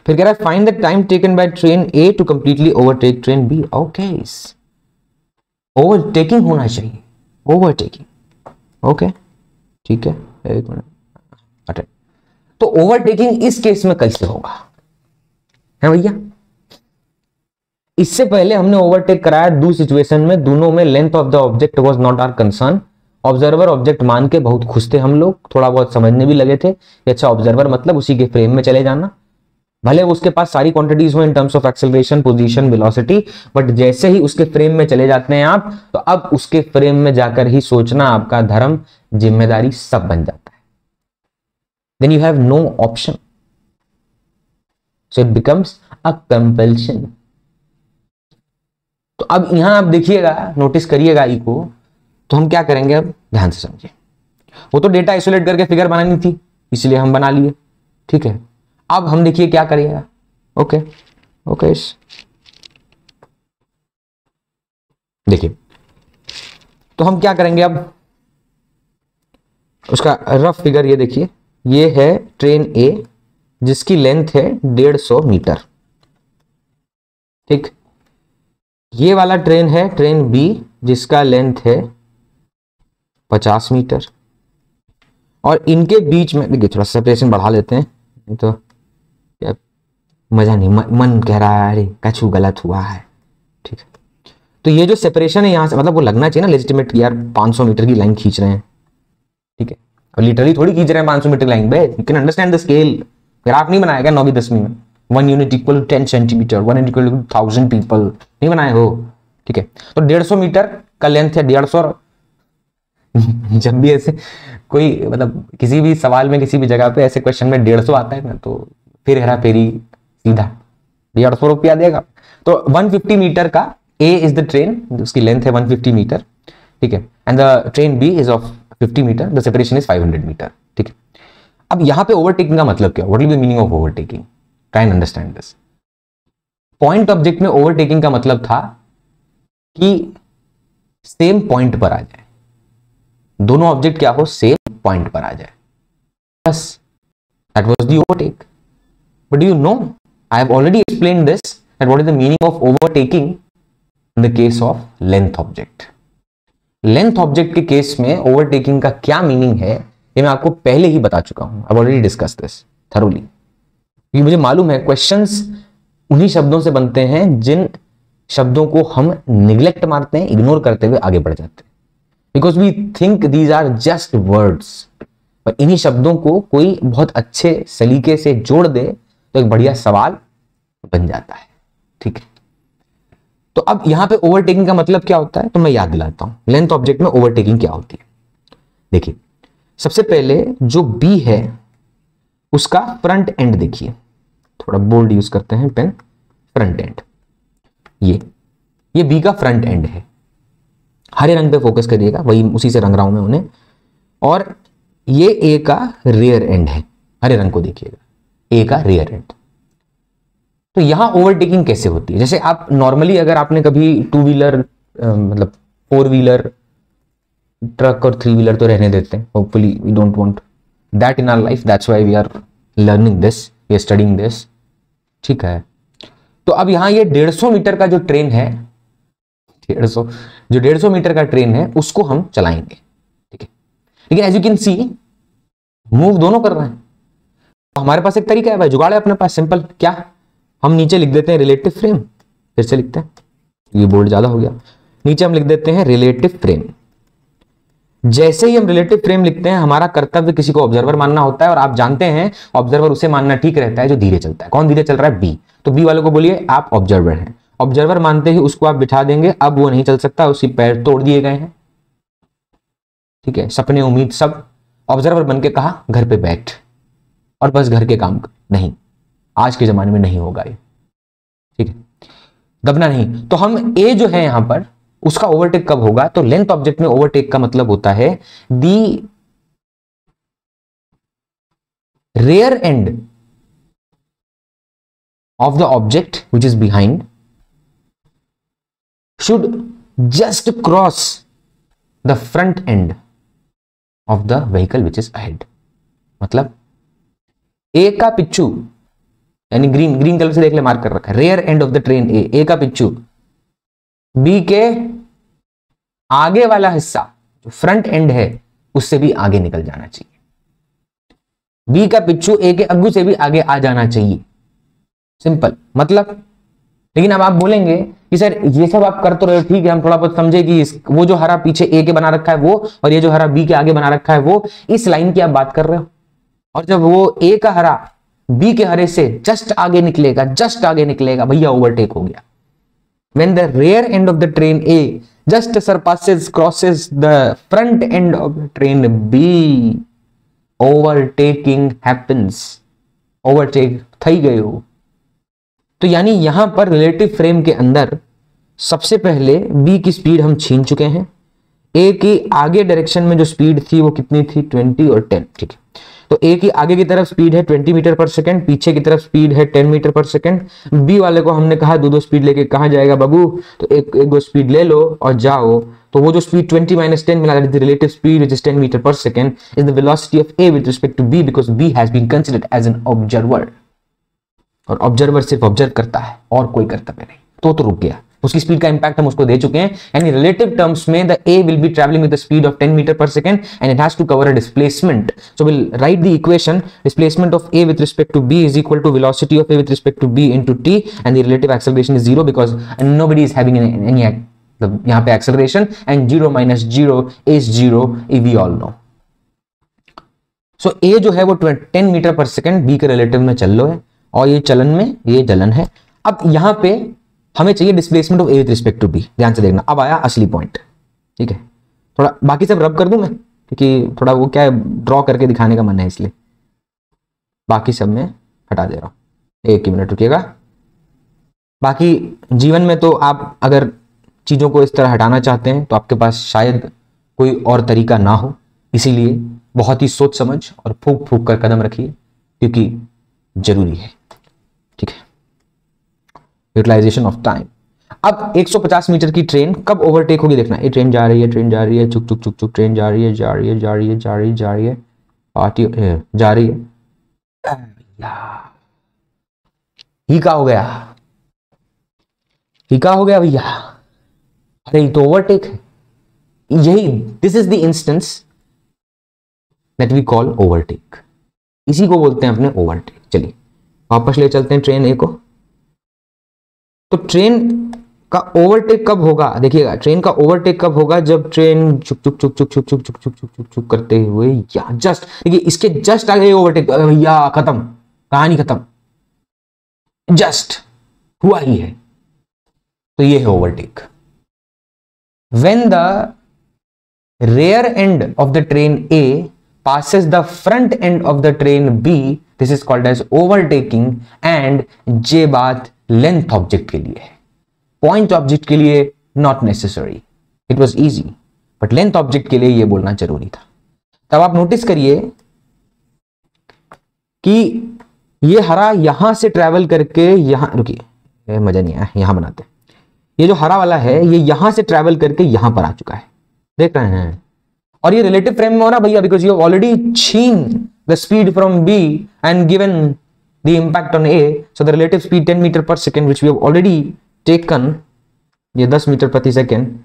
फिर कह रहा है find the time taken by train A to completely overtake train B. Okay, overtaking होना चाहिए, ओवरटेकिंग, ओके, ठीक है, एक मिनट। अच्छा, तो ओवरटेकिंग इस केस में कैसे होगा है भैया? इससे पहले हमने ओवरटेक कराया दो सिचुएशन में, दोनों में length of the object was not our concern. Observer object मान के बहुत खुश थे हम लोग, थोड़ा बहुत समझने भी लगे थे कि अच्छा ऑब्जर्वर मतलब उसी के फ्रेम में चले जाना, भले उसके पास सारी क्वांटिटीज हो in terms of acceleration, position, velocity, but जैसे ही उसके फ्रेम में चले जाते हैं आप, तो अब उसके फ्रेम में जाकर ही सोचना आपका धर्म, जिम्मेदारी सब बन जाता है। Then you have no option, so it becomes a compulsion. तो अब यहां आप देखिएगा, नोटिस करिएगा ई को, तो हम क्या करेंगे अब ध्यान से समझिए। वो तो डेटा आइसोलेट करके फिगर बनानी थी, इसलिए हम बना लिए, ठीक है। अब हम देखिए क्या करिएगा, ओके ओके, देखिए तो हम क्या करेंगे अब, उसका रफ फिगर ये देखिए, ये है ट्रेन ए जिसकी लेंथ है 150 मीटर, ठीक। ये वाला ट्रेन है ट्रेन बी, जिसका लेंथ है 50 मीटर, और इनके बीच में देखिए थोड़ा सेपरेशन बढ़ा लेते हैं, नहीं तो क्या मजा नहीं, मन कह रहा है अरे कछु गलत हुआ है। ठीक है, तो ये जो सेपरेशन है यहाँ से, मतलब वो लगना चाहिए ना लेजिटिमेट यार 500 मीटर की लाइन खींच रहे हैं। ठीक है, और लिटरली थोड़ी खींच रहे हैं 500 मीटर लाइन पे, you can understand the scale. Graph नहीं बनाया क्या 9वीं 10वीं में? 1 unit equal 10 centimetre, 1 unit equal 1000 people, नहीं बनाए हो? ठीक है, तो 150 मीटर का लेंथ है 150। जब भी ऐसे कोई मतलब किसी भी सवाल में किसी भी जगह पे ऐसे क्वेश्चन में 150 आता है ना, तो फिर हेरा फेरी सीधा 150 रुपया देगा। तो 150 मीटर का ए इज द ट्रेन, उसकी लेंथ है 150 मीटर। ठीक है, and the train B is of 50 metre, the separation is 500 metre. ठीक है, अब यहां पे ओवरटेकिंग का मतलब क्या? What will be meaning of overtaking? Try and understand this. Point object में ओवरटेकिंग का मतलब था कि सेम पॉइंट पर आ जाए, दोनों ऑब्जेक्ट क्या हो, सेम पॉइंट पर आ जाए, बस that was the overtake. But do you know, I have already explained this that what is the meaning of overtaking in the case of length object. Length object के case में overtaking का क्या meaning है ये मैं आपको पहले ही बता चुका हूं, I already discuss this thoroughly. क्योंकि मुझे मालूम है क्वेश्चंस उन्हीं शब्दों से बनते हैं जिन शब्दों को हम निग्लेक्ट मारते हैं, इग्नोर करते हुए आगे बढ़ जाते हैं, because we think these are just words. पर इन्हीं शब्दों को कोई बहुत अच्छे सलीके से जोड़ दे तो एक बढ़िया सवाल बन जाता है। ठीक है, तो अब यहां पे ओवरटेकिंग का मतलब क्या होता है तो मैं याद दिलाता हूं, लेंथ ऑब्जेक्ट में ओवरटेकिंग क्या होती है। देखिए, सबसे पहले जो बी है उसका फ्रंट एंड देखिए, थोड़ा बोल्ड यूज करते हैं पेन, फ्रंट एंड, ये बी का फ्रंट एंड है, हरे रंग पे फोकस करिएगा, वही उसी से रंग रहा हूं मैं उन्हें। और ये ए का रियर एंड है, हरे रंग को देखिएगा, ए का रियर एंड। तो यहां ओवरटेकिंग कैसे होती है? जैसे आप नॉर्मली अगर आपने कभी 2 व्हीलर मतलब 4 व्हीलर, ट्रक और 3 व्हीलर तो रहने देते हैं, hopefully we don't want that in our life, that's why we are learning this, we are studying this. ठीक है, तो अब यहां ये 150 मीटर का जो ट्रेन है, 150 मीटर का ट्रेन है उसको हम चलाएंगे। ठीक है, लेकिन as you can see move दोनों कर रहे हैं। तो हमारे पास एक तरीका है भाई, जुगाड़ है अपने पास, सिंपल। क्या? हम नीचे लिख देते हैं रिलेटिव फ्रेम, फिर से लिखते हैं, ये बोल्ड ज्यादा हो गया, नीचे हम लिख देते हैं रिलेटिव फ्रेम। जैसे ही हम रिलेटिव फ्रेम लिखते हैं, हमारा कर्तव्य किसी को ऑब्जर्वर मानना होता है, और आप जानते हैं ऑब्जर्वर उसे मानना ठीक रहता है जो धीरे चलता है। कौन धीरे चल रहा है? बी। तो बी वालों को बोलिए आप ऑब्जर्वर हैं, ऑब्जर्वर मानते ही उसको आप बिठा देंगे, अब वो नहीं चल सकता, उसके पैर तोड़ दिए गए हैं। ठीक है, सपने उम्मीद सब ऑब्जर्वर बन के कहा घर पे बैठ और बस घर के काम कर, नहीं, आज के जमाने में नहीं होगा ये। ठीक है, दबना नहीं। तो हम ए जो है यहां पर उसका ओवरटेक कब होगा? तो लेंथ ऑब्जेक्ट में ओवरटेक का मतलब होता है the rear end of the object which is behind should just cross the front end of the vehicle which is ahead। मतलब ए का पिच्चू, यानी ग्रीन कलर से देख ले, मार्क कर रखा है, rear end of the train A का पिच्चू बी के आगे वाला हिस्सा जो फ्रंट एंड है उससे भी आगे निकल जाना चाहिए। बी का पिच्चू ए के अग्गू से भी आगे आ जाना चाहिए, सिंपल मतलब। लेकिन अब आप बोलेंगे कि सर ये सब आप कर तो रहे हो, ठीक है, हम थोड़ा बहुत समझे कि वो जो हरा पीछे ए के बना रखा है वो, और ये जो हरा बी के आगे बना रखा है वो, इस लाइन की आप बात कर रहे हो। और जब वो ए का हरा बी के हरे से जस्ट आगे निकलेगा, भैया ओवरटेक हो गया। When the rear end of the train A just crosses the front end of the train B, overtaking happens। Overtake થઈ ગયો। तो यानी यहां पर रिलेटिव फ्रेम के अंदर सबसे पहले B की स्पीड हम छीन चुके हैं, A की आगे डायरेक्शन में जो स्पीड थी वो कितनी थी? 20 और 10। ठीक है, तो A की आगे की तरफ स्पीड है 20 मीटर पर सेकंड, पीछे की तरफ स्पीड है 10 मीटर पर सेकंड। B वाले को हमने कहा दो स्पीड लेके कहां जाएगा बाबू? तो एक स्पीड ले लो और जाओ। तो वो जो स्पीड 20 - 10 मिला, the relative speed which is 10 metre पर second is the velocity of A with respect to B, because B has been considered as an observer. और ऑब्जर्वर सिर्फ ऑब्जर्व करता है और कोई कर्तव्य नहीं। तो रुक गया। उसकी स्पीड का इंपैक्ट हम उसको दे चुके हैं। यानी रिलेटिव टर्म्स में the A will be travelling with the speed of 10 metre पर second and it has to cover a displacement. So will write the equation displacement of A with respect to B is equal to velocity of A with respect to B into T and the relative acceleration is zero because nobody is having any यहाँ पे acceleration and 0 minus 0 is 0 we all know. सो ए जो है वो 10 metre पर second B के relative में चल लो है और ये चलन में ये जलन है। अब यहां पे हमें चाहिए displacement of A with respect to B. ध्यान से देखना, अब आया असली पॉइंट। ठीक है, थोड़ा बाकी सब रब कर दूं मैं, क्योंकि थोड़ा वो क्या है ड्रॉ करके दिखाने का मन है, इसलिए बाकी सब मैं हटा दे रहा हूं। एक ही मिनट रुकिएगा। बाकी जीवन में तो आप अगर चीजों को इस तरह हटाना चाहते हैं तो आपके पास शायद कोई और तरीका ना हो, इसीलिए बहुत ही सोच समझ और फूक फूक कर कदम रखिए, क्योंकि जरूरी है। ठीक है, यूटिलाइजेशन ऑफ टाइम। अब 150 मीटर की ट्रेन कब ओवरटेक होगी देखना। ये ट्रेन जा रही है, ट्रेन जा रही है, चुक चुक चुक चुक, ट्रेन जा रही है, जा रही है, जा रही है, जा रही है, जा रही है, पार्टी जा रही है। ही का हो गया, ही का हो गया भैया। अरे ये तो ओवरटेक है। यही this is the instance that we call overtake. इसी को बोलते हैं अपने ओवरटेक। चलिए वापस ले चलते हैं ट्रेन ए को। तो ट्रेन का ओवरटेक कब होगा देखिएगा, ट्रेन का ओवरटेक कब होगा जब ट्रेन चुक चुक चुक चुक चुक चुक चुक चुक चुक चुक चुक करते हुए या जस्ट देखिए इसके जस्ट आगे ओवरटेक, भैया खत्म, कहानी खत्म, जस्ट हुआ ही है। तो ये है overtake. When the rear end of the train A passes the front end of the train B, this is called as overtaking and J बात length object के लिए है, point object के लिए not necessary, it was easy, but length object के लिए ये बोलना जरूरी था। तब आप नोटिस करिए कि ये हरा यहां से ट्रेवल करके यहां, रुकिए मजा नहीं आया, यहां बनाते हैं। ये जो हरा वाला है ये यहां से ट्रैवल करके यहां पर आ चुका है, देख रहे हैं। और ये रिलेटिव फ्रेम में हो रहा भैया, because you already seen the speed from B and given the impact on A, so the relative speed 10 metre per second which we have already taken, ये 10 मीटर प्रति सेकेंड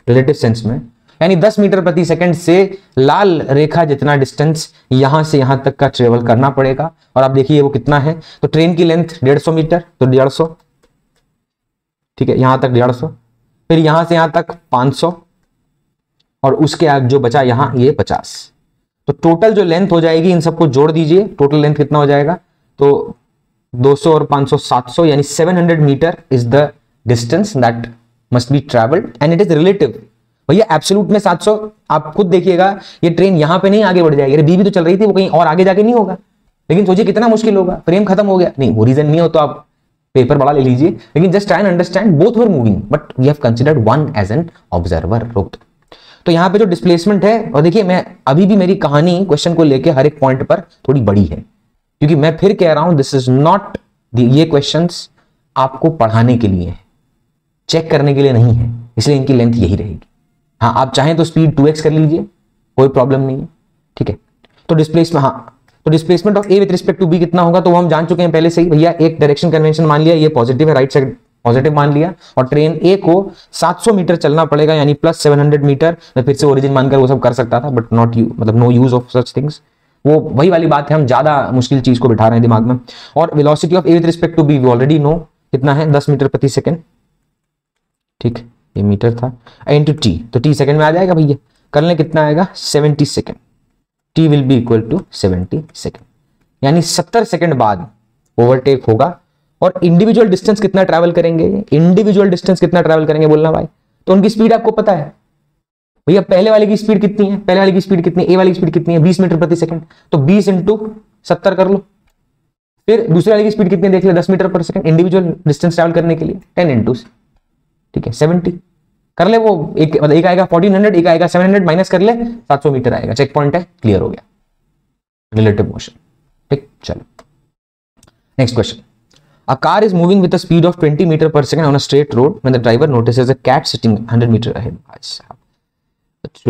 रिलेटिव सेंस में, यानी 10 metre प्रति second से लाल रेखा जितना distance यहां से यहां तक का ट्रेवल करना पड़ेगा। और आप देखिए वो कितना है, तो ट्रेन की लेंथ 150 मीटर, तो 150, ठीक है, यहां तक 150, फिर यहां से यहां तक 500 और उसके आगे जो बचा यहां ये 50। तो टोटल जो लेंथ हो जाएगी इन सबको जोड़ दीजिए, टोटल लेंथ कितना हो जाएगा, तो 200 और 500 700, यानी 700 metre is the distance that must be travelled and it is relative. भैया एब्सोल्यूट में 700, आप खुद देखिएगा ये ट्रेन यहां पे नहीं आगे बढ़ जाएगी। अरे बीवी तो चल रही थी, वो कहीं और आगे जाके नहीं होगा, लेकिन सोचिए कितना मुश्किल होगा, फ्रेम खत्म हो गया। नहीं वो रीजन नहीं हो तो आप पेपर बड़ा ले लीजिए, लेकिन just try and understand both were moving but we have considered one as an observer. रोक। तो यहां पे जो डिस्प्लेसमेंट है, और देखिए मैं अभी भी मेरी कहानी क्वेश्चन को लेके हर एक पॉइंट पर थोड़ी बड़ी है, क्योंकि मैं फिर कह रहा हूं दिस इज नॉट, ये क्वेश्चंस आपको पढ़ाने के लिए है, चेक करने के लिए नहीं है, इसलिए इनकी लेंथ यही रहेगी। हाँ आप चाहें तो स्पीड 2x कर लीजिए, कोई प्रॉब्लम नहीं है, ठीक है। तो डिस्प्लेसमेंट, हाँ तो displacement of A with respect to B कितना होगा, तो वो हम जान चुके हैं पहले से ही भैया। एक डायरेक्शन कन्वेंशन मान लिया, ये पॉजिटिव है, राइट साइड पॉजिटिव मान लिया, और ट्रेन ए को 700 मीटर चलना पड़ेगा, यानी प्लस 700 मीटर। मैं फिर से ओरिजिन मानकर वो सब कर सकता था, बट नॉट यू, मतलब no use of such things. वो वही वाली बात है, हम ज्यादा मुश्किल चीज को बिठा रहे हैं दिमाग में। और velocity of A with respect to B we already know कितना है, 10 मीटर प्रति सेकेंड, ठीक, ये मीटर था, इनटू टी, तो टी सेकंड में आ जाएगा भैया, कर लें कितना आएगा 70 second, t will be equal to 70 second, यानी 70 सेकंड बाद ओवरटेक होगा। और इंडिविजुअल डिस्टेंस कितना ट्रैवल करेंगे, इंडिविजुअल डिस्टेंस कितना ट्रैवल करेंगे बोलना भाई, तो उनकी स्पीड आपको पता है भैया। पहले वाले की स्पीड कितनी है, पहले वाले की स्पीड कितनी है, ए वाली की स्पीड कितनी है 20 मीटर प्रति सेकंड, तो 20 इंटू 70 कर लो। फिर दूसरे वाले की स्पीड कितनी देख ले, 10 मीटर पर सेकंड इंडिविजुअल डिस्टेंस ट्रैवल करने के लिए, 10 इंटू, ठीक है 70 कर ले। वो एक मतलब एक आएगा 1400, एक आएगा 700, माइनस कर ले 700 मीटर आएगा, चेक पॉइंट है, क्लियर हो गया रिलेटिव मोशन, ठीक। चलो next question. A car is moving with a speed of 20 meter per second on a straight road when the driver notices a cat sitting 100 meter ahead.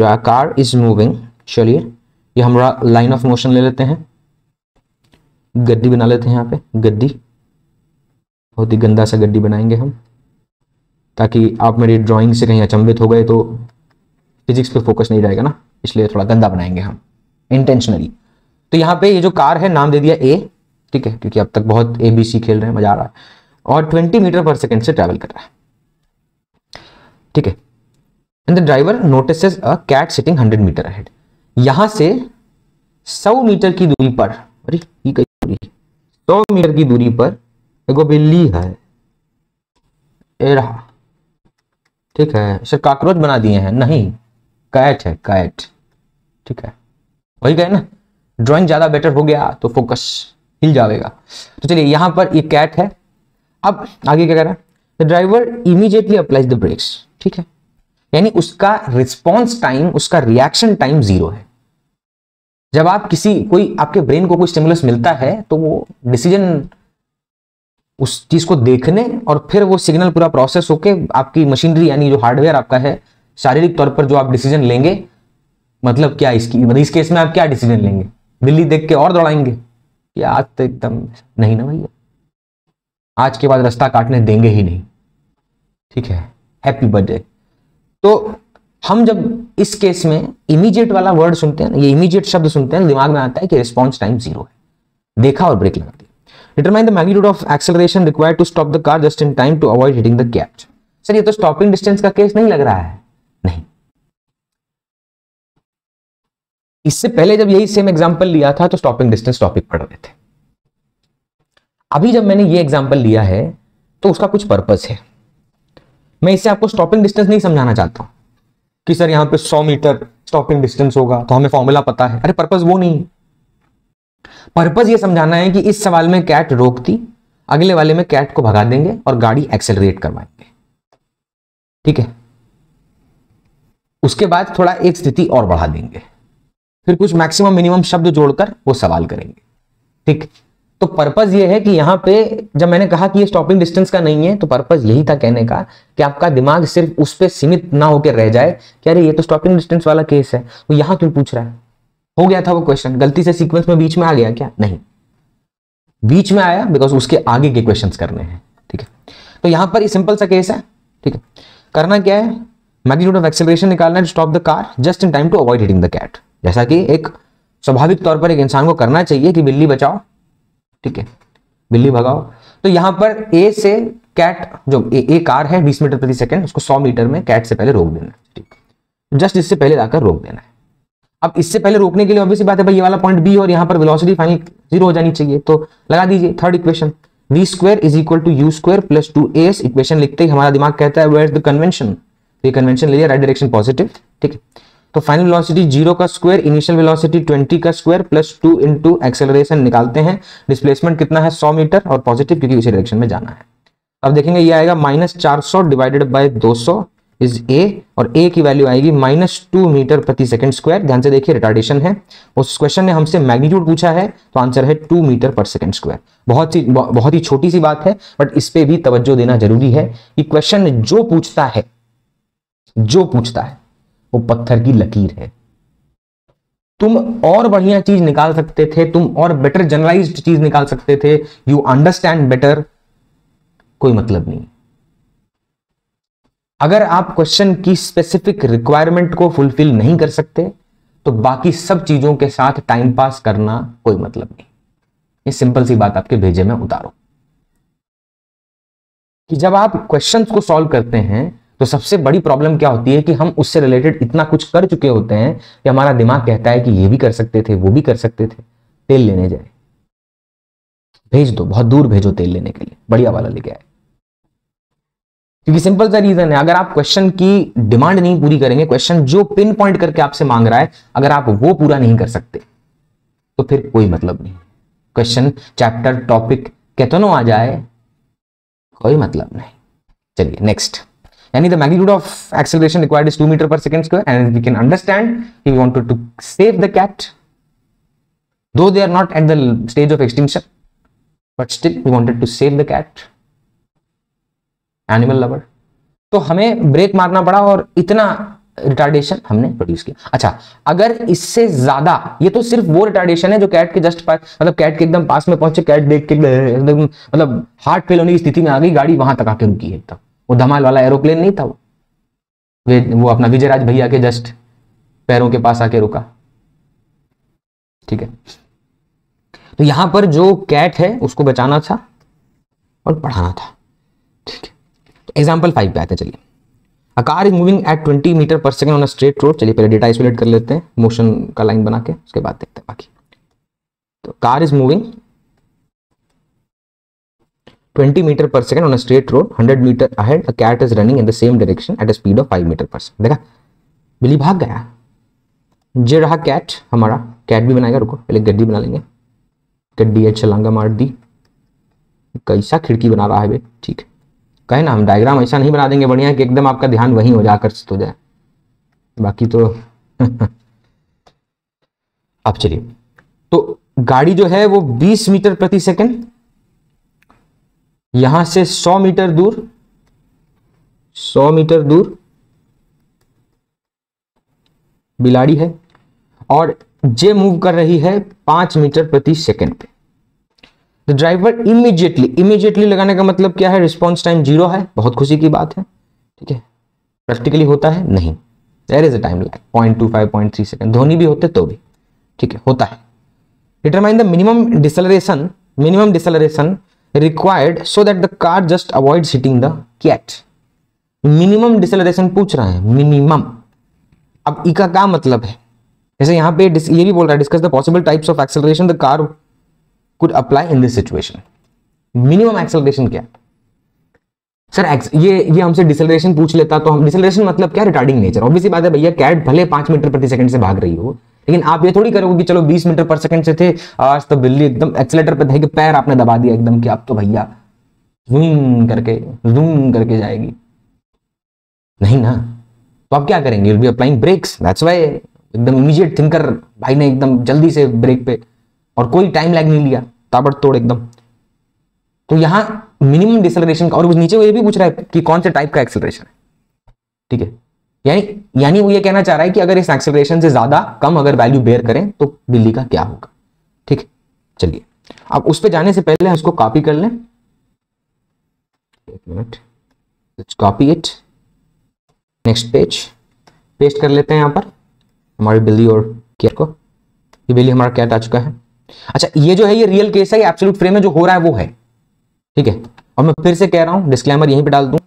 A car is moving, चलिए ये हमारा line of motion ले लेते हैं, गड्डी बना लेते हैं यहाँ पे, गड्डी बहुत ही गंदा सा गड्डी बनाएंगे हम, ताकि आप मेरी ड्राइंग से कहीं अचंभित हो गए तो फिजिक्स पे फोकस नहीं रहेगा ना, इसलिए थोड़ा गंदा बनाएंगे हम इंटेंशनली। तो यहाँ पे ये जो कार है नाम दे दिया ए, ठीक है, क्योंकि अब तक बहुत ABC खेल रहे हैं, मजा आ रहा है, और 20 मीटर पर सेकेंड से ट्रैवल कर रहा है, ठीक है। And the driver notices a cat sitting 100 metre ahead. यहां से 100 मीटर की दूरी पर, अरे ये कई दूरी, 100 मीटर की दूरी पर एगो बिल्ली है, ए रहा, ठीक है। सर कॉकरोच बना दिए हैं, नहीं कैट है, कैट, ठीक है, वही कहे ना, ड्राइंग ज्यादा बेटर हो गया तो फोकस हिल जाएगा। तो चलिए यहां पर ये कैट है। अब आगे क्या कह रहा है, the driver immediately applies the brakes, ठीक है, यानी उसका रिस्पॉन्स टाइम, उसका रिएक्शन टाइम 0 है। जब आप कोई आपके ब्रेन को कोई स्टिमुलस मिलता है तो वो डिसीजन उस चीज को देखने और फिर वो सिग्नल पूरा प्रोसेस होके आपकी मशीनरी यानी जो हार्डवेयर आपका है शारीरिक तौर पर जो आप डिसीजन लेंगे, मतलब क्या मतलब इस केस में आप क्या डिसीजन लेंगे, बिल्ली देख के और दौड़ाएंगे या आज तो एकदम नहीं ना भैया, आज के बाद रास्ता काटने देंगे ही नहीं, ठीक है, हैप्पी बर्थडे। तो हम जब इस केस में इमीडिएट वाला वर्ड सुनते हैं, ये इमीडिएट शब्द सुनते हैं, दिमाग में आता है कि रिस्पॉन्स टाइम 0 है, देखा और ब्रेक लगा दिया। Determine the magnitude of acceleration required to stop the car just in time to avoid hitting the cat. Sir ये तो स्टॉपिंग डिस्टेंस का केस नहीं लग रहा है, नहीं। इससे पहले जब यही सेम एग्जांपल लिया था तो स्टॉपिंग डिस्टेंस टॉपिक पढ़ रहे थे। अभी जब मैंने ये एग्जांपल लिया है तो उसका कुछ पर्पस है। मैं इससे आपको स्टॉपिंग डिस्टेंस नहीं समझाना चाहता हूं कि सर यहां पे 100 मीटर स्टॉपिंग डिस्टेंस होगा तो हमें फॉर्मूला पता है, अरे पर्पस वो नहीं। पर्पस ये समझाना है कि इस सवाल में कैट रोकती, अगले वाले में कैट को भगा देंगे और गाड़ी एक्सेलरेट करवाएंगे, ठीक है। उसके बाद थोड़ा एक स्थिति और बढ़ा देंगे, फिर कुछ मैक्सिमम मिनिमम शब्द जोड़कर वो सवाल करेंगे, ठीक। तो पर्पस ये है कि यहां पे जब मैंने कहा कि ये स्टॉपिंग डिस्टेंस का नहीं है तो पर्पस यही था कहने का कि आपका दिमाग सिर्फ उस पे सीमित ना होकर रह जाए कि अरे ये तो स्टॉपिंग डिस्टेंस वाला केस है, तो यहां क्यों पूछ रहा है। हो गया था वो क्वेश्चन, गलती से सीक्वेंस में बीच में आ गया क्या, नहीं, बीच में आया बिकॉज उसके आगे के क्वेश्चंस करने हैं, ठीक है। तो यहां पर ये सिंपल सा केस है, ठीक है। करना क्या है, मैग्नीट्यूड ऑफ एक्सेलरेशन निकालना है to stop the car just in time to avoid hitting the cat. जैसा कि एक स्वाभाविक तौर पर एक इंसान को करना चाहिए कि बिल्ली बचाओ, ठीक है, बिल्ली भगाओ। तो यहां पर ए से कैट जो ए कार है 20 मीटर प्रति सेकंड, उसको 100 मीटर में कैट से पहले रोक देना है, ठीक, जस्ट इससे पहले जाकर रोक देना है। अब इससे पहले रोकने के लिए ऑब्वियसली बात है भाई ये वाला पॉइंट बी और यहां पर वेलोसिटी फाइनल 0 हो जानी चाहिए, तो लगा दीजिए third equation v² is equal to u² plus 2as। Equation लिखते ही हमारा दिमाग कहता है वेयर इज द कन्वेंशन, ये कन्वेंशन ले लिया, राइट डायरेक्शन पॉजिटिव, ठीक है। तो फाइनल वेलोसिटी 0 का स्क्वायर, इनिशियल वेलोसिटी 20 का स्क्वायर प्लस 2 इंटू एक्सेलरेशन निकालते हैं। डिस्प्लेसमेंट कितना है 100 मीटर और पॉजिटिव क्योंकि उसी डायरेक्शन में जाना है। अब देखेंगे ये आएगा -400 डिवाइडेड बाय 200 इज ए, और ए की वैल्यू आएगी -2 मीटर प्रति सेकंड स्क्वायर। ध्यान से देखिए रिटार्डेशन है, उस क्वेश्चन ने हमसे मैग्नीट्यूड पूछा है तो आंसर है 2 मीटर पर सेकंड स्क्वायर। बहुत ही छोटी सी बात है बट इस पे भी तवज्जो देना जरूरी है कि क्वेश्चन जो पूछता है वो पत्थर की लकीर है। तुम और बढ़िया चीज निकाल सकते थे, तुम और बेटर जनरलाइज्ड चीज निकाल सकते थे, यू अंडरस्टैंड बेटर, कोई मतलब नहीं। अगर आप क्वेश्चन की स्पेसिफिक रिक्वायरमेंट को फुलफिल नहीं कर सकते तो बाकी सब चीजों के साथ टाइम पास करना कोई मतलब नहीं। ये सिंपल सी बात आपके भेजे में उतारो कि जब आप क्वेश्चंस को सॉल्व करते हैं तो सबसे बड़ी प्रॉब्लम क्या होती है कि हम उससे रिलेटेड इतना कुछ कर चुके होते हैं कि हमारा दिमाग कहता है कि ये भी कर सकते थे, वो भी कर सकते थे, तेल लेने जाए, भेज दो, बहुत दूर भेजो तेल लेने के लिए, बढ़िया वाला लेके आए। क्योंकि सिंपल सा रीजन है, अगर आप क्वेश्चन की डिमांड नहीं पूरी करेंगे, क्वेश्चन जो पिन पॉइंट करके आपसे मांग रहा है अगर आप वो पूरा नहीं कर सकते तो फिर कोई मतलब नहीं। क्वेश्चन चैप्टर टॉपिक कैतनो आ जाए कोई मतलब नहीं। चलिए नेक्स्ट, यानी the magnitude of acceleration required is 2 metre पर second square and we can understand we wanted to save the cat though they are not at the stage of extinction but still we wanted to save the cat, animal lover. तो हमें break मारना पड़ा और इतना retardation हमने produce किया। अच्छा, अगर इससे ज्यादा, ये तो सिर्फ वो रिटार्डेशन है जो कैट के जस्ट पास, मतलब कैट के एकदम पास में पहुंचे, कैट देख के एकदम मतलब हार्ट फेल होने की स्थिति में आ गई, गाड़ी वहां तक आके रुकी है एकदम, वो धमाल वाला एरोप्लेन नहीं था वो अपना विजयराज भैया के जस्ट पैरों के पास आके रुका। ठीक है, तो यहां पर जो कैट है उसको बचाना था और पढ़ाना था। ठीक है, एग्जाम्पल 5 पे आते हैं। चलिए, a car is moving at 20 metre per second on a straight road. चलिए पहले डेटा आइसोलेट कर लेते हैं मोशन का लाइन बना के, उसके बाद देखते हैं बाकी। तो car is moving 20 metre per second on a straight road, 100 metre ahead a cat is running in the same direction at a speed of 5 metre per second. देखा, बिल्ली भाग गया। ये रहा कैट, हमारा कैट भी बनाएगा। रुको पहले गड्डी बना लेंगे। गड्डी है, छलांगा मार दी। कैसा खिड़की बना रहा है बे। ठीक है, कहे ना हम डायग्राम ऐसा नहीं बना देंगे बढ़िया कि एकदम आपका ध्यान वहीं हो जाकर हो जाए, बाकी तो अब चलिए, तो गाड़ी जो है वो 20 मीटर प्रति सेकंड यहां से 100 मीटर दूर, 100 मीटर दूर बिलाड़ी है और जे मूव कर रही है 5 मीटर प्रति सेकंड पे। द ड्राइवर इमीडिएटली लगाने का मतलब क्या है, रिस्पॉन्स टाइम 0 है, बहुत खुशी की बात है। ठीक है, प्रैक्टिकली होता है नहीं, there is a time lag 0.25 0.3 second, Dhoni भी होते तो भी। ठीक है, होता है। Determine the minimum deceleration required so that the car just avoids hitting the cat. Minimum deceleration पूछ रहे हैं, मिनिमम। अब इसका क्या मतलब है, जैसे यहां पे ये भी बोल रहा है discuss the possible types of acceleration the car could apply in this situation. Minimum acceleration क्या है सर? ये हमसे डिसेलरेशन पूछ लेता तो हम, डिसेलरेशन मतलब क्या, रिटार्डिंग नेचर। ऑब्वियसली बात है भैया, कैट भले 5 मीटर प्रति सेकंड से भाग रही हो, लेकिन आप ये थोड़ी करोगे कि चलो 20 मीटर पर सेकंड से थे, आज तो बिल्ली एकदम एक्सेलेटर पे थे, पैर आपने दबा दिया एकदम कि अब तो भैया जूम करके जाएगी, नहीं ना। तो आप क्या करेंगे, will be applying brakes. That's why एकदम इमीडिएट थिंकर भाई ने एकदम जल्दी से ब्रेक पे, और कोई टाइम लैग नहीं लिया, ताबड़तोड़ एकदम। तो यहां मिनिमम डिसेलरेशन का, और नीचे वो ये भी पूछ रहा है कि कौन से टाइप का एक्सेलरेशन है। ठीक है, यानी वो ये कहना चाह रहा है कि अगर इस एक्सेलरेशन से ज्यादा कम अगर वैल्यू बेयर करें तो बिल्ली का क्या होगा। ठीक है, चलिए अब उस पर जाने से पहले हम इसको कॉपी कर लें। एक minute, let's copy it, next page paste कर लेते हैं यहां पर हमारी बिल्ली और कैट को। ये बिल्ली हमारा कैट आ चुका है। अच्छा, ये जो है ये रियल केस है, ये एब्सोल्यूट फ्रेम में जो हो रहा है वो है। ठीक है, और मैं फिर से कह रहा हूं, डिस्क्लेमर यहीं पे डाल दूं,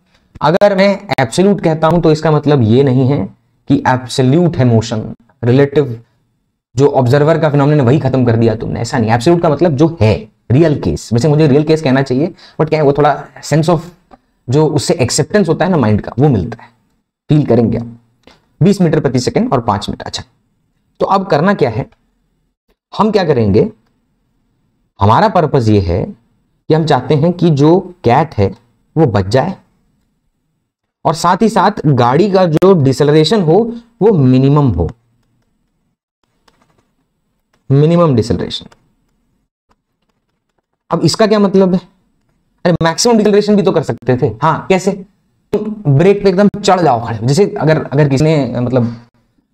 अगर मैं एब्सोल्यूट कहता हूं तो इसका मतलब ये नहीं है कि एब्सोल्यूट है मोशन, रिलेटिव जो ऑब्जर्वर का फिनोमेनन वही खत्म कर दिया तुमने, ऐसा नहीं। एब्सोल्यूट का मतलब जो है रियल केस। वैसे मुझे रियल केस कहना चाहिए, बट क्या है वो थोड़ा सेंस ऑफ जो उससे एक्सेप्टेंस होता है ना माइंड का, वो मिलता है, फील करेंगे आप। 20 मीटर प्रति सेकंड और 5 मीटर। अच्छा, तो अब करना क्या है, हम क्या करेंगे, हमारा पर्पस ये है कि हम चाहते हैं कि जो कैट है वो बच जाए और साथ ही साथ गाड़ी का जो डिसेलरेशन हो वो मिनिमम हो, मिनिमम डिसेलरेशन। अब इसका क्या मतलब है, अरे मैक्सिमम डिसेलरेशन भी तो कर सकते थे। हाँ, कैसे, ब्रेक पे एकदम चढ़ जाओ खड़े, जैसे अगर किसी ने मतलब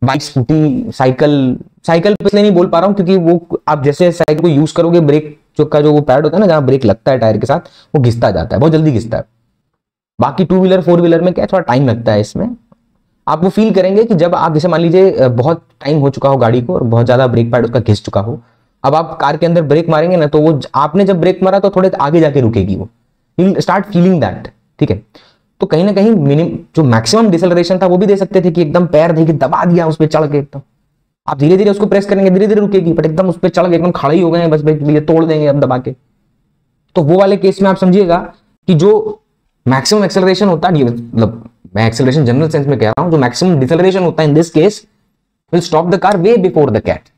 बाइक, स्कूटी, साइकिल पे इसलिए नहीं बोल पा रहा हूं क्योंकि वो आप जैसे साइकिल को यूज करोगे, ब्रेक का जो वो पैड होता है ना जहां ब्रेक लगता है टायर के साथ, वो घिसता जाता है, बहुत जल्दी घिसता है। बाकी 2 व्हीलर 4 व्हीलर में क्या थोड़ा टाइम लगता है। इसमें आप वो फील करेंगे कि जब आप, जैसे मान लीजिए बहुत टाइम हो चुका हो गाड़ी को और बहुत ज्यादा ब्रेक पैड उसका घिस चुका हो, अब आप कार के अंदर ब्रेक मारेंगे ना, तो वो आपने जब ब्रेक मारा तो थोड़े आगे जाके रुकेगी वो, you will start feeling that. ठीक है, तो कहीं ना कहीं मिनिमम जो मैक्सिमम डिसेलरेशन था वो भी दे सकते थे कि एकदम पैर दे के दबा दिया उस पर चढ़ के, एकदम आप धीरे धीरे उसको प्रेस करेंगे, धीरे धीरे रुकेगी, बट एकदम उस पर चढ़ के एकदम खड़े ही हो गए बस ब्रेक के लिए, तोड़ देंगे अब दबा के। तो वो वाले केस में आप समझिएगा कि जो मैक्सिमम एक्सेलरेशन होता है, मतलब मैं एक्सेलरेशन जनरल सेंस में कह रहा हूं, जो मैक्सिमम डिसेलरेशन होता है in this case will stop the car way before the cat.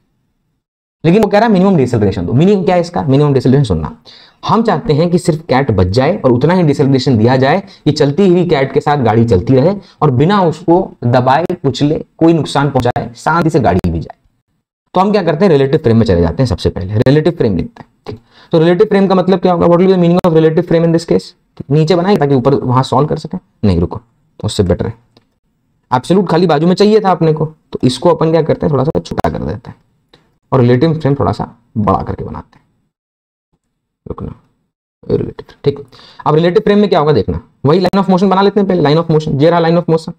लेकिन वो कह रहा है मिनिमम डिसेलरेशन दो। मीनिंग क्या है इसका, मिनिमम डिसेलरेशन सुनना, हम चाहते हैं कि सिर्फ कैट बच जाए और उतना ही डिसेलरेशन दिया जाए कि चलती हुई कैट के साथ गाड़ी चलती रहे और बिना उसको दबाए कुचले, कोई नुकसान पहुंचाए, शांति से गाड़ी भी जाए। तो हम क्या करते हैं, रिलेटिव फ्रेम में चले जाते हैं। सबसे पहले रिलेटिव फ्रेम लिखते हैं। ठीक, तो रिलेटिव फ्रेम का मतलब क्या होगा, what will be the meaning of relative frame in this case. नीचे बनाए ताकि ऊपर वहां सॉल्व कर सके, नहीं रुको उससे बेटर है। एब्सोल्यूट खाली बाजू में चाहिए था अपने को, तो इसको अपन क्या करते हैं, थोड़ा सा छोटा कर देते हैं और रिलेटिव फ्रेम थोड़ा सा बड़ा करके बनाते हैं। रुकना, रिलेटिव। ठीक, अब रिलेटिव फ्रेम में क्या होगा देखना, वही लाइन ऑफ मोशन बना लेते हैं पहले, लाइन ऑफ मोशन, ये रहा line of motion,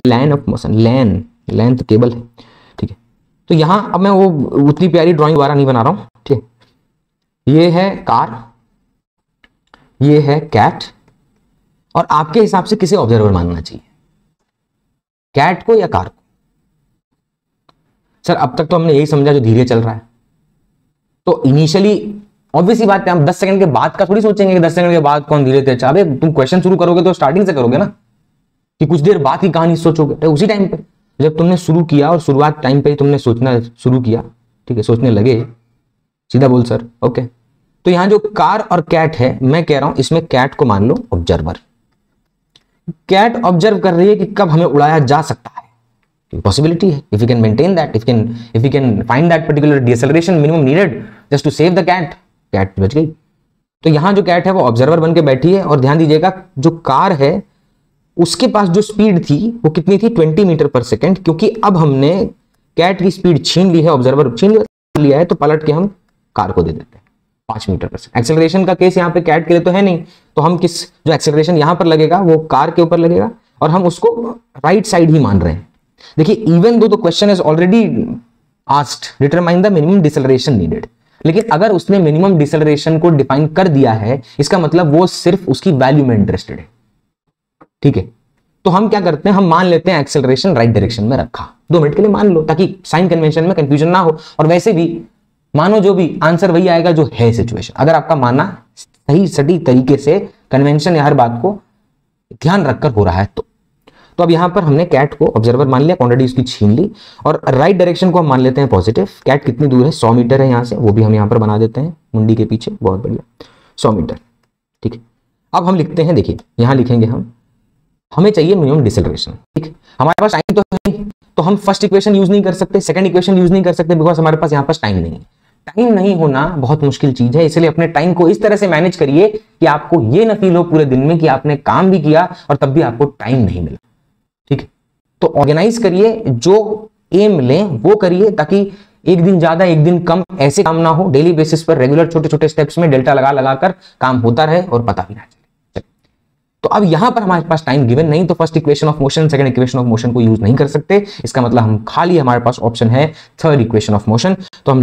line of motion, line तो केबल है, ठीक है। तो यहां अब मैं वो उतनी प्यारी ड्राइंग दोबारा नहीं बना रहा हूं, ठीक है। ये है कार, ये है कैट, और आपके हिसाब से किसे ऑब्जर्वर मानना चाहिए, कैट को या कार को? सर अब तक तो हमने यही समझा जो धीरे चल रहा है। तो इनिशियली ऑब्वियसली बात है, हम 10 सेकंड के बाद का थोड़ी सोचेंगे कि 10 सेकंड के बाद कौन धीरे तेज। अबे तुम क्वेश्चन शुरू करोगे तो स्टार्टिंग से करोगे ना, कि कुछ देर बाद की कहानी सोचोगे। तो उसी टाइम पे जब तुमने शुरू किया और शुरुआत टाइम पे ही तुमने सोचना शुरू किया, ठीक है, सोचने लगे, सीधा बोल सर, ओके। तो यहां जो कार और कैट है, मैं कह रहा हूं इसमें कैट को मान लो ऑब्जर्वर। कैट ऑब्जर्व कर रही है कि कब हमें उड़ाया जा सकता है, पॉसिबिलिटी है, if you can maintain that, if you can find that particular deceleration minimum needed just to save the cat, cat बच गई। तो यहां जो कैट है वो ऑब्जर्वर बन के बैठी है, और ध्यान दीजिएगा जो कार है उसके पास जो स्पीड थी वो कितनी थी, 20 मीटर पर सेकेंड, क्योंकि अब हमने कैट की स्पीड छीन ली है, ऑब्जर्वर छीन लिया है, तो पलट के हम कार को दे देते हैं 5 मीटर पर सेकेंड। एक्सेलरेशन का केस यहाँ पे कैट के लिए तो है नहीं, तो हम किस, जो एक्सेलरेशन यहां पर लगेगा वो कार के ऊपर लगेगा, और हम उसको राइट साइड ही मान रहे हैं। देखिए even though the question is already asked determine the minimum deceleration needed, लेकिन अगर उसने मिनिमम डिसेलरेशन को डिफाइन कर दिया है, इसका मतलब वो सिर्फ उसकी वैल्यू में इंटरेस्टेड है, ठीक है। तो हम क्या करते हैं, हम मान लेते हैं एक्सेलरेशन राइट डायरेक्शन में रखा, 2 मिनट के लिए मान लो, ताकि साइन कन्वेंशन में कंफ्यूजन ना हो। और वैसे भी मानो जो भी आंसर वही आएगा जो है सिचुएशन, अगर आपका मानना सही सटीक तरीके से कन्वेंशन या हर बात को ध्यान रखकर हो रहा है तो अब यहां पर हमने कैट को ऑब्जर्वर मान लिया, क्वांटिटी उसकी छीन ली, और राइट डायरेक्शन को हम मान लेते हैं पॉजिटिव। कैट कितनी दूर है, 100 मीटर है यहां से, वो भी हम यहां पर बना देते हैं मुंडी के पीछे, बहुत बढ़िया, 100 मीटर, ठीक है। अब हम लिखते हैं, देखिए यहां लिखेंगे हम, हमें चाहिए मिनिमम डिसेलरेशन, ठीक है। हमारे पास टाइम तो नहीं, तो हम फर्स्ट इक्वेशन यूज नहीं कर सकते, सेकंड इक्वेशन यूज नहीं कर सकते, बिकॉज हमारे पास यहां पर टाइम नहीं है। टाइम नहीं होना बहुत मुश्किल चीज है, इसलिए अपने टाइम को इस तरह से मैनेज करिए कि आपको ये न फील हो पूरे दिन में कि आपने काम भी किया और तब भी आपको टाइम नहीं मिला, ठीक है। तो ऑर्गेनाइज करिए, जो एम लें वो करिए, ताकि एक दिन ज्यादा एक दिन कम ऐसे काम ना हो, डेली बेसिस पर रेगुलर छोटे छोटे स्टेप्स में डेल्टा लगा लगाकर काम होता रहे और पता भी ना चले। तो अब यहां पर हमारे पास टाइम गिवन नहीं, तो first equation of motion second equation of motion को यूज नहीं कर सकते, इसका मतलब हम खाली हमारे पास ऑप्शन है थर्ड इक्वेशन ऑफ मोशन। तो हम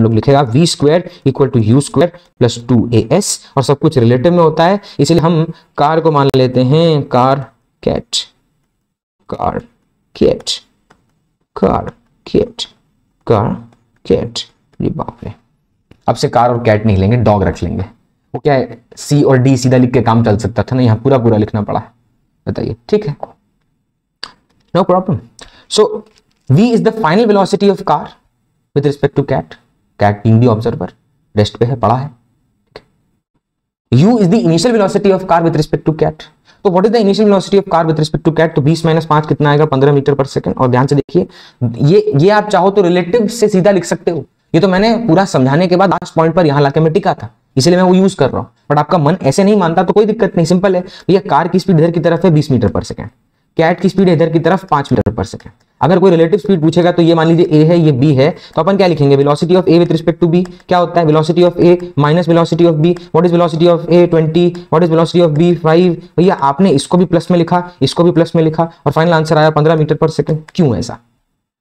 लोग लिखेगा v square equal to u square plus 2as, और सब कुछ रिलेटिव में होता है, इसलिए हम कार को मान लेते हैं car cat, car cat, car cat, car cat. ये बाप रे, अब से कार और कैट नहीं लेंगे, डॉग रख लेंगे। वो क्या है, सी और डी सीधा लिख के काम चल सकता था ना, यहां पूरा पूरा लिखना पड़ा है, बताइए, ठीक है, no problem. So v is the final velocity of car with respect to cat, cat being the observer, rest पे है, पड़ा है, u is the initial velocity of car with respect to cat. तो what is the initial velocity of car with respect to cat, तो 20 - 5 कितना आएगा, 15 metre पर second. और ध्यान से देखिए, ये आप चाहो तो रिलेटिव से सीधा लिख सकते हो, ये तो मैंने पूरा समझाने के बाद लास्ट पॉइंट पर यहां लाके मैं टिका था, इसलिए मैं वो यूज कर रहा हूं। बट आपका मन ऐसे नहीं मानता तो कोई दिक्कत नहीं, सिंपल है भैया, कार की स्पीड इधर की तरफ है 20 मीटर पर सेकंड, कैट की स्पीड इधर की तरफ 5 मीटर पर सेकंड। अगर कोई रिलेटिव स्पीड पूछेगा तो ये मान लीजिए a है, ये b है, तो अपन क्या लिखेंगे, velocity of a with respect to b क्या होता है, velocity of a minus velocity of b। What is velocity of a 20, what is velocity of b 5। भैया आपने इसको भी प्लस में लिखा, इसको भी प्लस में लिखा, और फाइनल आंसर आया 15 मीटर पर सेकंड। क्यों ऐसा,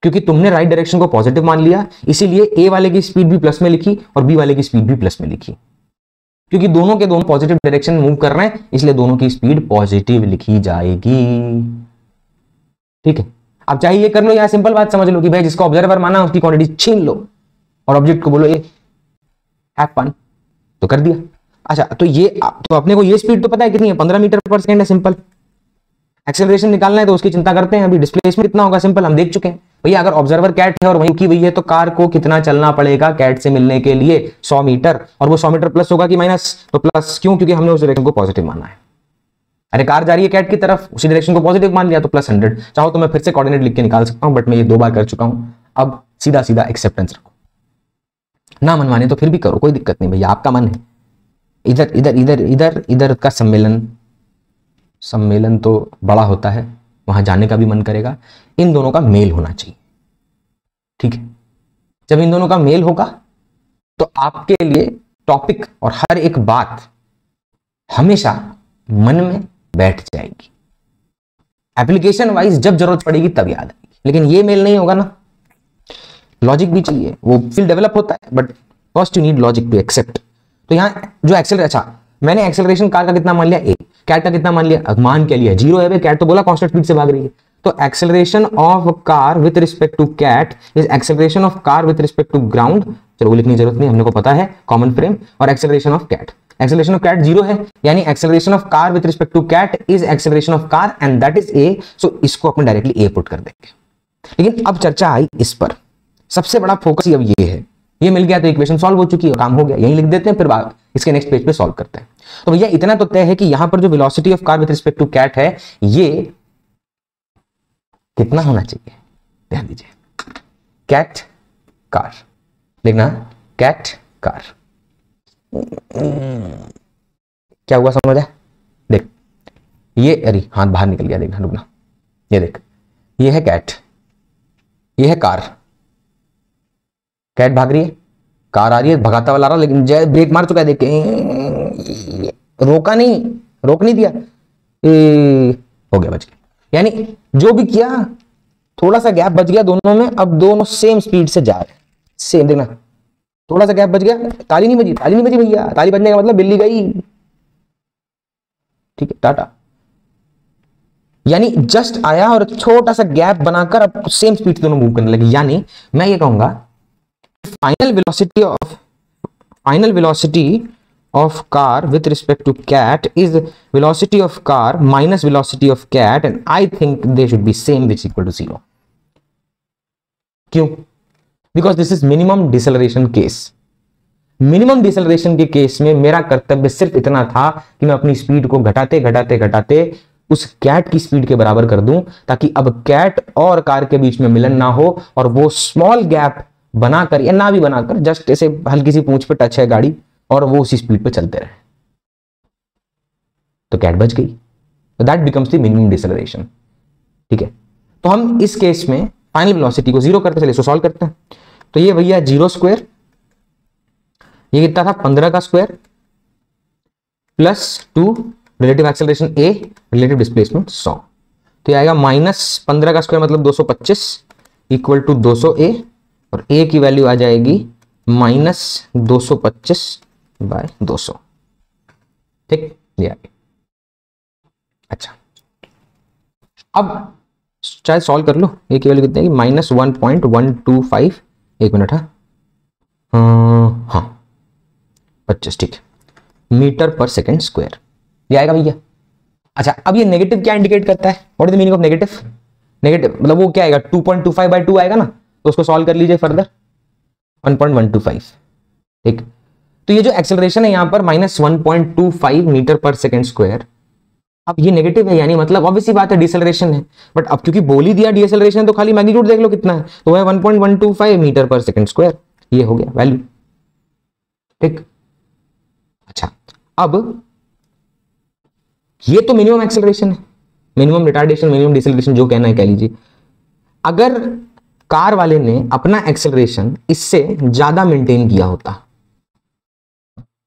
क्योंकि तुमने राइट डायरेक्शन को पॉजिटिव मान लिया, इसीलिए a वाले की स्पीड भी प्लस में लिखी और b वाले की स्पीड भी प्लस में लिखी, क्योंकि दोनों के दोनों पॉजिटिव डायरेक्शन में मूव कर रहे हैं, इसलिए दोनों की स्पीड पॉजिटिव लिखी जाएगी, ठीक है। अब चाहे ये कर लो या सिंपल बात समझ लो कि भाई जिसको ऑब्जर्वर माना उसकी क्वांटिटी छीन लो और ऑब्जेक्ट को बोलो ये हैव फन, तो कर दिया। अच्छा, तो अपने को ये स्पीड तो पता है कितनी है, 15 मीटर पर सेकंड है, सिंपल। एक्सेलरेशन निकालना है तो उसकी चिंता करते हैं, अभी डिस्प्लेसमेंट कितना होगा, सिंपल, हम देख चुके हैं भैया। अगर ऑब्जर्वर कैट है और वहीं की वही है, तो कार को कितना चलना पड़ेगा कैट से मिलने के लिए, 100 मीटर, और वो 100 मीटर प्लस होगा कि माइनस, तो प्लस, क्यों, क्योंकि हमने उस डायरेक्शन को पॉजिटिव माना है। अरे कार जा रही है कैट की तरफ, उसी डायरेक्शन को पॉजिटिव मान लिया तो प्लस 100। चाहो तो मैं फिर से कोऑर्डिनेट लिख के निकाल सकता हूं, बट मैं ये 2 बार कर चुका हूं, अब सीधा सीधा एक्सेप्टेंस रखो, ना मनवाने तो फिर भी करो, कोई दिक्कत नहीं भैया, आपका मन है। इधर इधर इधर इधर इधर का सम्मेलन तो बड़ा होता है, वहां जाने का भी मन करेगा, इन दोनों का मेल होना चाहिए, ठीक है। जब इन दोनों का मेल होगा तो आपके लिए टॉपिक और हर एक बात हमेशा मन में बैठ जाएगी। एप्लीकेशन वाइज जब जरूरत पड़ेगी तब याद आएगी, लेकिन ये मेल नहीं होगा ना, लॉजिक भी चाहिए, वो फिर डेवलप होता है, but first you need logic to accept. तो यहाँ जो एक्सेलरेशन, अच्छा मैंने एक्सेलरेशन कार का कितना मान लिया ए, कैट का कितना मान लिया, मान क्या लिया, 0 है भाई, कैट तो बोला कांस्टेंट स्पीड से भाग रही है, तो acceleration of car with respect to cat is acceleration of car with respect to ground, चलो वो लिखने की जरूरत नहीं, हमने को पता है कॉमन फ्रेम, और acceleration of cat, acceleration of cat 0 है, यानी acceleration of car with respect to cat is acceleration of car and that is a, so इसको अपन डायरेक्टली ए पुट कर देंगे। लेकिन अब चर्चा आई इस पर, सबसे बड़ा फोकस अब ये है, ये मिल गया तो इक्वेशन सॉल्व हो चुकी है, काम हो गया, यही लिख देते हैं, फिर इसके नेक्स्ट पेज पे सॉल्व करते हैं। तो भैया इतना तो तय है कि यहां पर जो velocity of car with respect to cat है ये कितना होना चाहिए, ध्यान दीजिए, कैट कार लिखना, कैट कार क्या हुआ समझ आया, देख ये, अरे हाथ बाहर निकल गया, देखना रुकना, ये देख ये है कैट, ये है कार, कैट भाग रही है, कार आ रही है, भगाता वाला आ रहा, लेकिन जय ब्रेक मार चुका है, देख रोका नहीं, रोक नहीं दिया, हो गया, बच गया। यानी जो भी किया थोड़ा सा गैप बच गया दोनों में, अब दोनों सेम स्पीड से जा रहे हैं, सेम, देखना थोड़ा सा गैप बच गया, ताली नहीं बजी, ताली नहीं बजी भैया, ताली बजने का मतलब बिल्ली गई, ठीक है टाटा। यानी जस्ट आया और छोटा सा गैप बनाकर अब सेम स्पीड से दोनों मूव करने लगे। यानी मैं ये कहूंगा final velocity of car with respect to cat is velocity of car minus velocity of cat and I think they should be same which equal to 0। क्यों? Because this is minimum deceleration case. Minimum deceleration के case में मेरा कर्तव्य सिर्फ इतना था कि मैं अपनी स्पीड को घटाते घटाते घटाते उस कैट की स्पीड के बराबर कर दूं, ताकि अब कैट और कार के बीच में मिलन ना हो और वो स्मॉल गैप बनाकर या ना भी बनाकर जस्ट ऐसे हल्की सी पूंछ पे टच है गाड़ी और वो उसी स्पीड पे चलते रहे, तो कैट बच गई। तो that becomes the minimum deceleration. ठीक है, तो हम इस केस में फाइनल वेलोसिटी को 0 करते, चलिए इसको सॉल्व करते हैं। तो ये भैया 0 स्क्वायर, ये कितना था 15 का square plus 2 relative acceleration a relative displacement 100, तो ये आएगा -15 का स्क्वायर मतलब 225 इक्वल टू 200 ए, और ए की वैल्यू आ जाएगी -225/200। ठीक, ये आ गया। अच्छा, अब चाहे सॉल्व कर लो, ए की वैल्यू कितनी है -1.125, एक मिनट, हाँ 25, ठीक है, मीटर पर सेकेंड स्क्वायर ये आएगा भैया। अच्छा, अब ये नेगेटिव क्या इंडिकेट करता है, what is the meaning of negative? Negative मतलब वो क्या आएगा 2.25/2 आएगा ना, तो उसको सॉल्व कर लीजिए फर्दर 1.125। ठीक, तो ये जो एक्सेलरेशन है यहां पर -1.25 मीटर पर सेकेंड स्क्वायर, अब ये नेगेटिव है, यानी मतलब ऑब्वियसली बात है डिसेलरेशन है, बट अब क्योंकि बोल ही दिया डिसेलरेशन तो खाली मैग्नीट्यूड देख लो कितना है, तो वह 1.125 मीटर पर सेकेंड स्क्वायर, ये हो गया वैल्यू। ठीक, अच्छा, अब ये तो मिनिमम एक्सेलरेशन है, मिनिमम रिटार्डेशन, मिनिमम डिसेलरेशन जो कहना है कह लीजिए। अगर कार वाले ने अपना एक्सेलरेशन इससे ज्यादा मेंटेन किया होता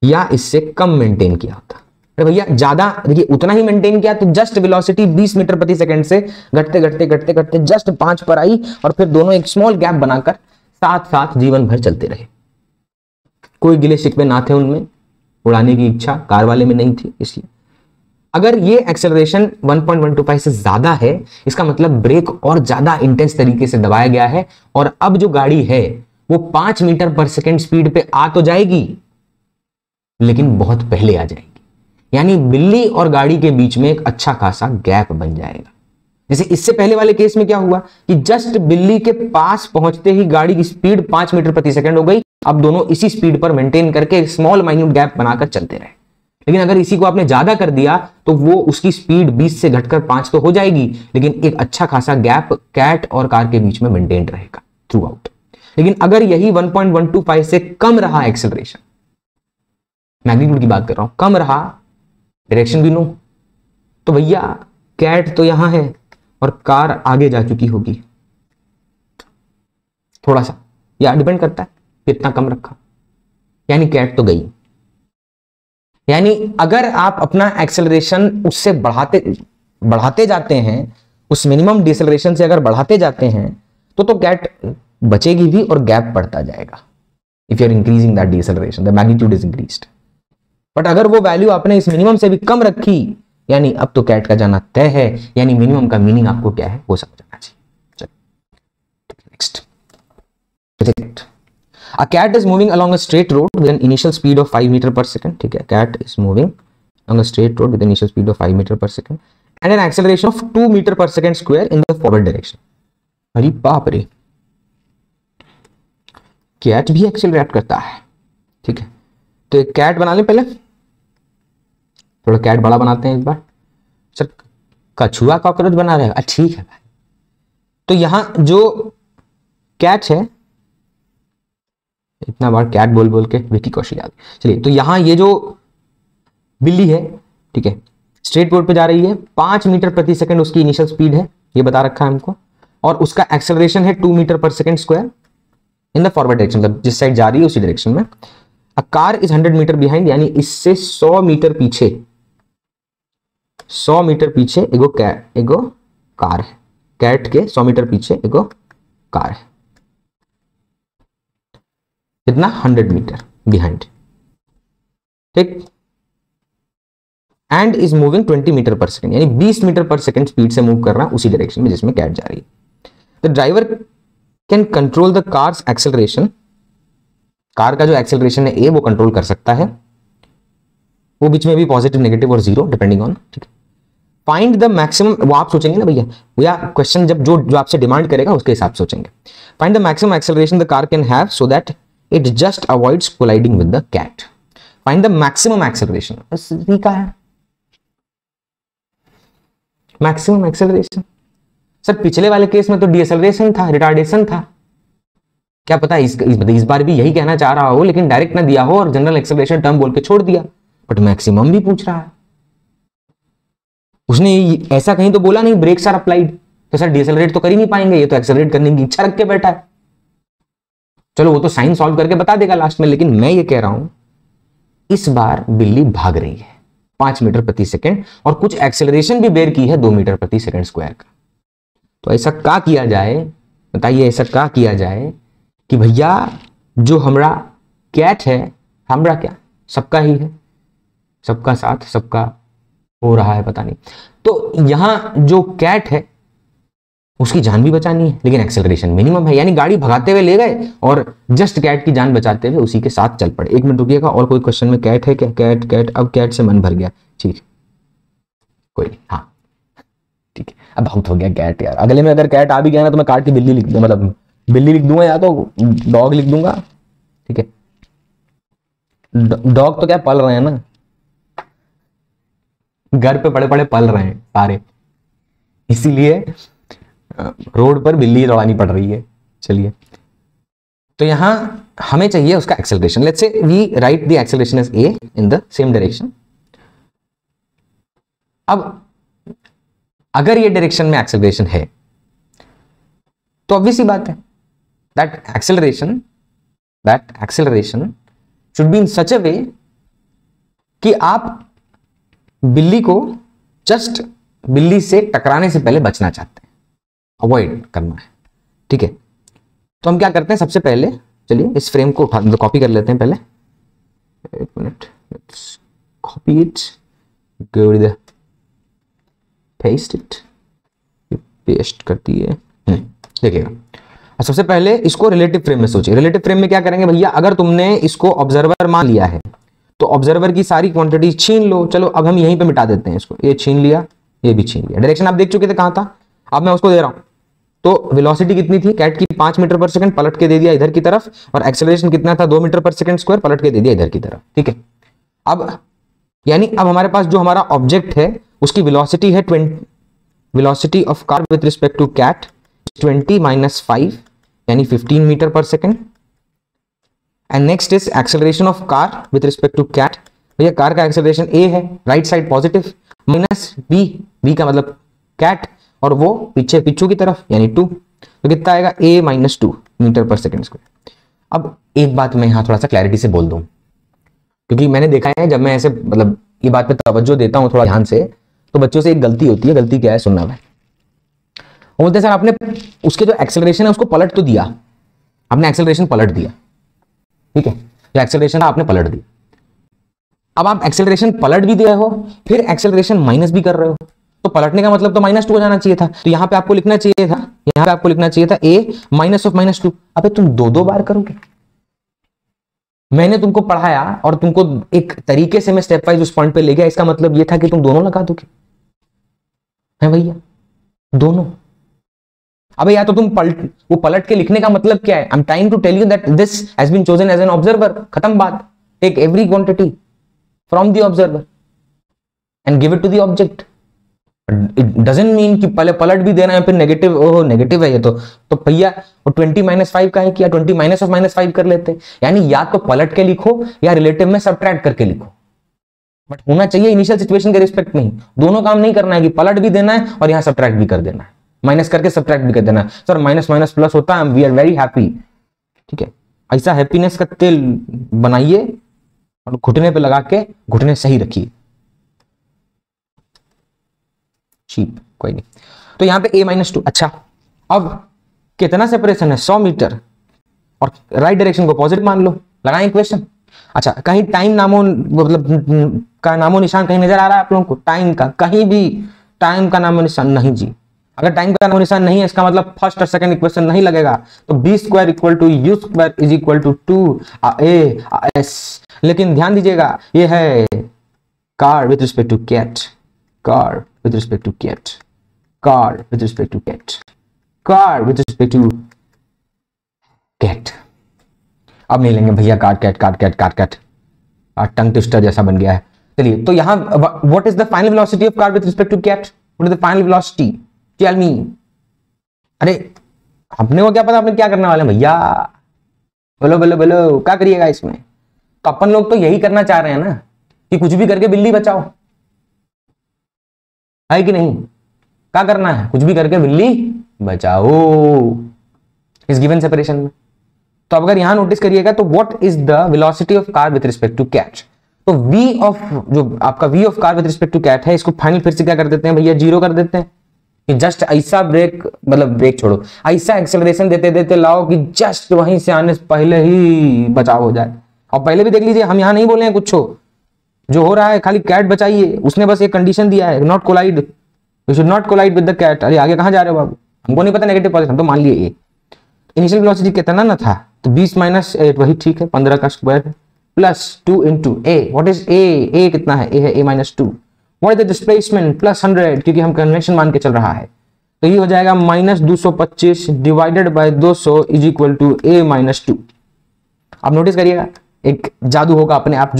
या इससे कम मेंटेन किया होता, अरे भैया ज्यादा, देखिए उतना ही मेंटेन किया तो जस्ट वेलोसिटी 20 मीटर प्रति सेकंड से घटते घटते घटते घटते जस्ट 5 पर आई, और फिर दोनों एक स्मॉल गैप बनाकर साथ साथ जीवन भर चलते रहे, कोई गिले शिकवे ना थे उनमें, उड़ाने की इच्छा कार वाले में नहीं थी। इसलिए अगर ये एक्सेलरेशन 1.125 से ज्यादा है, इसका मतलब ब्रेक और ज्यादा इंटेंस तरीके से दबाया गया है, और अब जो गाड़ी है वो 5 मीटर पर सेकेंड स्पीड पे आ तो जाएगी लेकिन बहुत पहले आ जाएगी, यानी बिल्ली और गाड़ी के बीच में एक अच्छा खासा गैप बन जाएगा। जैसे इससे पहले वाले केस में क्या हुआ कि जस्ट बिल्ली के पास पहुंचते ही गाड़ी की स्पीड 5 मीटर प्रति सेकंड हो गई, अब दोनों इसी स्पीड पर मेंटेन करके स्मॉल माइन्यूट गैप बनाकर चलते रहे। लेकिन अगर इसी को आपने ज्यादा कर दिया तो वो उसकी स्पीड 20 से घटकर 5 तो हो जाएगी, लेकिन एक अच्छा खासा गैप कैट और कार के बीच में मेंटेन रहेगा थ्रू आउट। लेकिन अगर यही 1.125 से कम रहा एक्सेलरेशन, मैग्नीट्यूड की बात कर रहा हूं, कम रहा, डायरेक्शन भी नो, तो भैया कैट तो यहां है और कार आगे जा चुकी होगी थोड़ा सा, या डिपेंड करता है कितना कम रखा, यानी कैट तो गई। यानी अगर आप अपना एक्सेलरेशन उससे बढ़ाते जाते हैं, उस मिनिमम डिसेलरेशन से अगर बढ़ाते जाते हैं तो कैट बचेगी भी और गैप बढ़ता जाएगा। If you are increasing that deceleration the magnitude is increased. But अगर वो वैल्यू आपने इस मिनिमम से भी कम रखी, यानी अब तो कैट का जाना तय है, यानी मिनिमम का मीनिंग आपको क्या है वो समझ आना चाहिए। चलिए next, A cat is moving along a straight road with an initial speed of 5 meter per second. ठीक है, cat is moving along a straight road with an initial speed of 5 meter per second and an acceleration of 2 meter per second square in the forward direction. अरे बाप रे, cat भी accelerate करता है। ठीक है, तो एक कैट बना लें, पहले थोड़ा कैट बड़ा बनाते हैं इस बार। सर कछुआ कॉकरोच बना रहे हैं, ठीक है भाई। तो यहां जो कैट है, इतना बार कैट बोल बोल के विकी कौशल याद। चलिए, तो यहां ये जो बिल्ली है, ठीक है, स्ट्रेट रोड पे जा रही है, 5 मीटर प्रति सेकंड उसकी इनिशियल स्पीड है, ये बता रखा है हमको, और उसका एक्सेलरेशन है 2 मीटर पर second square in the forward direction, मतलब जिस साइड जा रही है उसी डायरेक्शन में। A car is 100 metre behind, यानी इससे 100 मीटर पीछे, 100 मीटर पीछे एगो कार है। कैट के 100 मीटर पीछे एगो कार है। कितना? 100 मीटर बिहाइंड, ठीक। एंड इज मूविंग 20 मीटर पर सेकंड, यानी 20 मीटर पर सेकंड स्पीड से मूव कर रहा है उसी डायरेक्शन में जिसमें कैट जा रही है। The driver can control the cars acceleration, car का जो एक्सेलरेशन है ए वो कंट्रोल कर सकता है, वो बीच में भी पॉजिटिव, नेगेटिव और जीरो डिपेंडिंग ऑन, ठीक है। फाइंड द मैक्सिमम, वो आप सोचेंगे ना भैया, या क्वेश्चन जब जो आपसे डिमांड करेगा उसके हिसाब से सोचेंगे। Find the maximum acceleration the car can have so that it just avoids colliding with the cat. Find the maximum acceleration, तरीका है मैक्सिमम एक्सेलरेशन। सर पिछले वाले केस में तो डिएसेलरेशन था, रिटार्डेशन था, क्या पता इस बार भी यही कहना चाह रहा हो लेकिन डायरेक्ट ना दिया हो और जनरल एक्सेलरेशन टर्म बोल के छोड़ दिया, बट मैक्सिमम भी पूछ रहा है। उसने ऐसा कहीं तो बोला नहीं ब्रेक्स आर अप्लाइड, तो सर डिएसेलरेट तो कर ही नहीं पाएंगे, ये तो एक्सेलरेट करने की इच्छा रख के बैठा है। चलो वो तो साइन सॉल्व करके बता देगा लास्ट में, लेकिन मैं ये कह रहा हूं इस बार बिल्ली भाग रही है 5 मीटर प्रति सेकंड और कुछ एक्सेलरेशन भी बेयर की है 2 मीटर प्रति सेकंड स्क्वायर का। तो ऐसा क्या किया जाए, बताइए ऐसा क्या किया जाए कि भैया जो हमारा कैट है, हमारा क्या सबका ही है, सबका साथ सबका हो रहा है पता नहीं, तो यहां जो कैट है उसकी जान भी बचानी है लेकिन एक्सेलरेशन मिनिमम है, यानी गाड़ी भगाते हुए ले गए और जस्ट कैट की जान बचाते हुए उसी के साथ चल पड़े। 1 मिनट रुकिएगा, और कोई क्वेश्चन में कैट है क्या? कैट कैट, अब कैट से मन भर गया, ठीक है कोई नहीं, हाँ ठीक है, अब बहुत हो गया कैट यार। अगले में अगर कैट आ भी गया ना तो मैं काट के बिल्ली लिख दूंगा, मतलब बिल्ली लिख दूंगा या तो डॉग लिख दूंगा, ठीक है। डॉग तो क्या पल रहे हैं ना, घर पे पड़े पड़े पल रहे हैं सारे, इसीलिए रोड पर बिल्ली दौड़ानी पड़ रही है। चलिए, तो यहां हमें चाहिए उसका acceleration. Let's say we write the acceleration as a in the same direction. अब अगर ये डायरेक्शन में एक्सेलरेशन है तो ऑब्वियस सी बात है that acceleration should be in such a way कि आप बिल्ली को जस्ट बिल्ली से टकराने से पहले बचना चाहते हैं, अवॉइड करना है, ठीक है। तो हम क्या करते हैं, सबसे पहले चलिए इस फ्रेम को उठा कॉपी कर लेते हैं पहले, एक minute, copy it, go with the paste it, paste कर दिए, देखिएगा। सबसे पहले इसको रिलेटिव फ्रेम में सोचिए। रिलेटिव फ्रेम में क्या करेंगे भैया, अगर तुमने इसको ऑब्जर्वर मान लिया है तो ऑब्जर्वर की सारी क्वांटिटी छीन लो। चलो अब हम यहीं पे मिटा देते हैं इसको, ये छीन लिया, ये भी छीन लिया। डायरेक्शन आप देख चुके थे कहां था, अब मैं उसको दे रहा हूं। तो वेलोसिटी कितनी थी कैट की, 5 मीटर पर सेकंड, पलट के दे दिया इधर की तरफ, और एक्सेलरेशन कितना था 2 मीटर पर सेकंड स्क्वायर, पलट के दे दिया इधर की तरफ, ठीक है। अब यानी अब हमारे पास जो हमारा ऑब्जेक्ट है उसकी वेलोसिटी है 20, velocity of car with respect to cat 20 minus 5 यानी 15 मीटर पर second. And next is acceleration of car with respect to cat, भैया कार का एक्सेलरेशन ए है, right side positive, minus b का मतलब कैट, और वो पीछे पिछू की तरफ यानी 2, तो कितना आएगा a माइनस 2 मीटर पर सेकंड स्क्वायर। अब एक बात मैं यहां थोड़ा सा क्लैरिटी से बोल दूं, क्योंकि मैंने देखा है जब मैं ऐसे मतलब ये बात पे तवज्जो देता हूं थोड़ा ध्यान से, तो बच्चों से एक गलती होती है। गलती क्या है, सुनना है। वो बोलते हैं सर आपने उसके जो एक्सेलरेशन है उसको पलट तो दिया, आपने एक्सेलरेशन पलट दिया, ठीक है, जो एक्सेलरेशन आपने पलट दिया। अब आप एक्सेलरेशन पलट भी दिए हो, फिर एक्सेलरेशन माइनस भी कर रहे हो, तो पलटने का मतलब तो -2 हो जाना चाहिए था। तो यहां पे आपको लिखना चाहिए था, यहां पे आपको लिखना चाहिए था a माइनस ऑफ -2। अबे तुम दो बार करोगे। मैंने तुमको पढ़ाया और तुमको एक तरीके से मैं स्टेप वाइज उस पॉइंट पे ले गया, इसका मतलब यह था कि तुम दोनों लगा दोगे, है भैया, दोनों। अबे या तो तुम वो पलट के लिखने का मतलब क्या है, I am trying to tell you that this has been chosen as an observer, खत्म बात। Take every quantity from the observer and give it to the object. It doesn't mean कि पहले पलट भी देना है फिर नेगेटिव, ओह नेगेटिव है ये तो भैया वो 20 - 5 का है किया, 20 माइनस ऑफ -5 कर लेते। यानी या तो पलट के लिखो या रिलेटिव में सबट्रैक्ट करके लिखो, बट होना चाहिए इनिशियल सिचुएशन के रिस्पेक्ट में ही। दोनों काम नहीं करना है कि पलट भी देना है और यहां सबट्रैक्ट भी कर देना है, माइनस करके सबट्रैक्ट भी कर देना है। सर माइनस माइनस प्लस होता है, वी आर वेरी हैप्पी, ठीक है। ऐसा हैप्पीनेस का तेल बनाइए और घुटने पे लगा के घुटने सही रखिए, चीप कोई नहीं। तो यहां पे a-2, अच्छा अब कितना सेपरेशन है, 100 मीटर, और राइट डायरेक्शन को पॉजिटिव मान लो, लगाएं इक्वेशन। अच्छा कहीं टाइम नामो मतलब का नामो निशान कहीं नजर आ रहा है आप लोगों को, टाइम का कहीं भी टाइम का नामो निशान नहीं जी। अगर टाइम का नामो निशान नहीं है इसका मतलब फर्स्ट और सेकंड इक्वेशन नहीं लगेगा। तो b² = u² = 2a/s। लेकिन ध्यान दीजिएगा ये है car with respect to cat, car with respect to cat, car with respect to cat, car with respect to cat। अब नहीं लेंगे भैया car cat car cat car cat, tongue twister जैसा बन गया है। चलिए तो यहां what is the final velocity of car with respect to cat, what is the final velocity, tell me. अरे अपने को क्या पता अपने क्या करने वाले हैं भैया, बोलो बोलो बोलो क्या करिएगा इसमें। तो अपन लोग तो यही करना चाह रहे हैं ना कि कुछ भी करके बिल्ली बचाओ, है कि नहीं। क्या करना है, कुछ भी करके बिल्ली बचाओ इस गिवन सेपरेशन में। तो अगर यहां नोटिस करिएगा तो what is the velocity of car with respect to cat, तो v ऑफ जो आपका v of car with respect to cat है, इसको फाइनल फिर से क्या कर देते हैं भैया, 0 कर देते हैं कि जस्ट ऐसा ब्रेक, मतलब ब्रेक छोड़ो, ऐसा एक्सेलरेशन देते देते लाओ कि जस्ट वहीं से आने से पहले ही बचाव हो जाए। और पहले भी देख लीजिए हम यहां नहीं बोले हैं कुछ जो हो रहा है, खाली कैट बचाइए, उसने बस एक कंडीशन दिया है, not collide, we should not collide with the cat. अरे आगे कहां जा रहे हो बाबू, हमको नहीं पता नेगेटिव पॉजिटिव, हम तो मान लिए ये इनिशियल वेलोसिटी कितना ना था, तो 20 - 8 वही ठीक है, 15 का स्क्वायर है, plus 2 × a, what is a कितना है, a है a-2, what is the displacement +100, क्योंकि हम कन्वेंशन मान के चल रहा है, तो ये हो जाएगा -225 डिवाइडेड बाय 200 = a-2। अब नोटिस करिएगा एक जादू होगा अपने आप,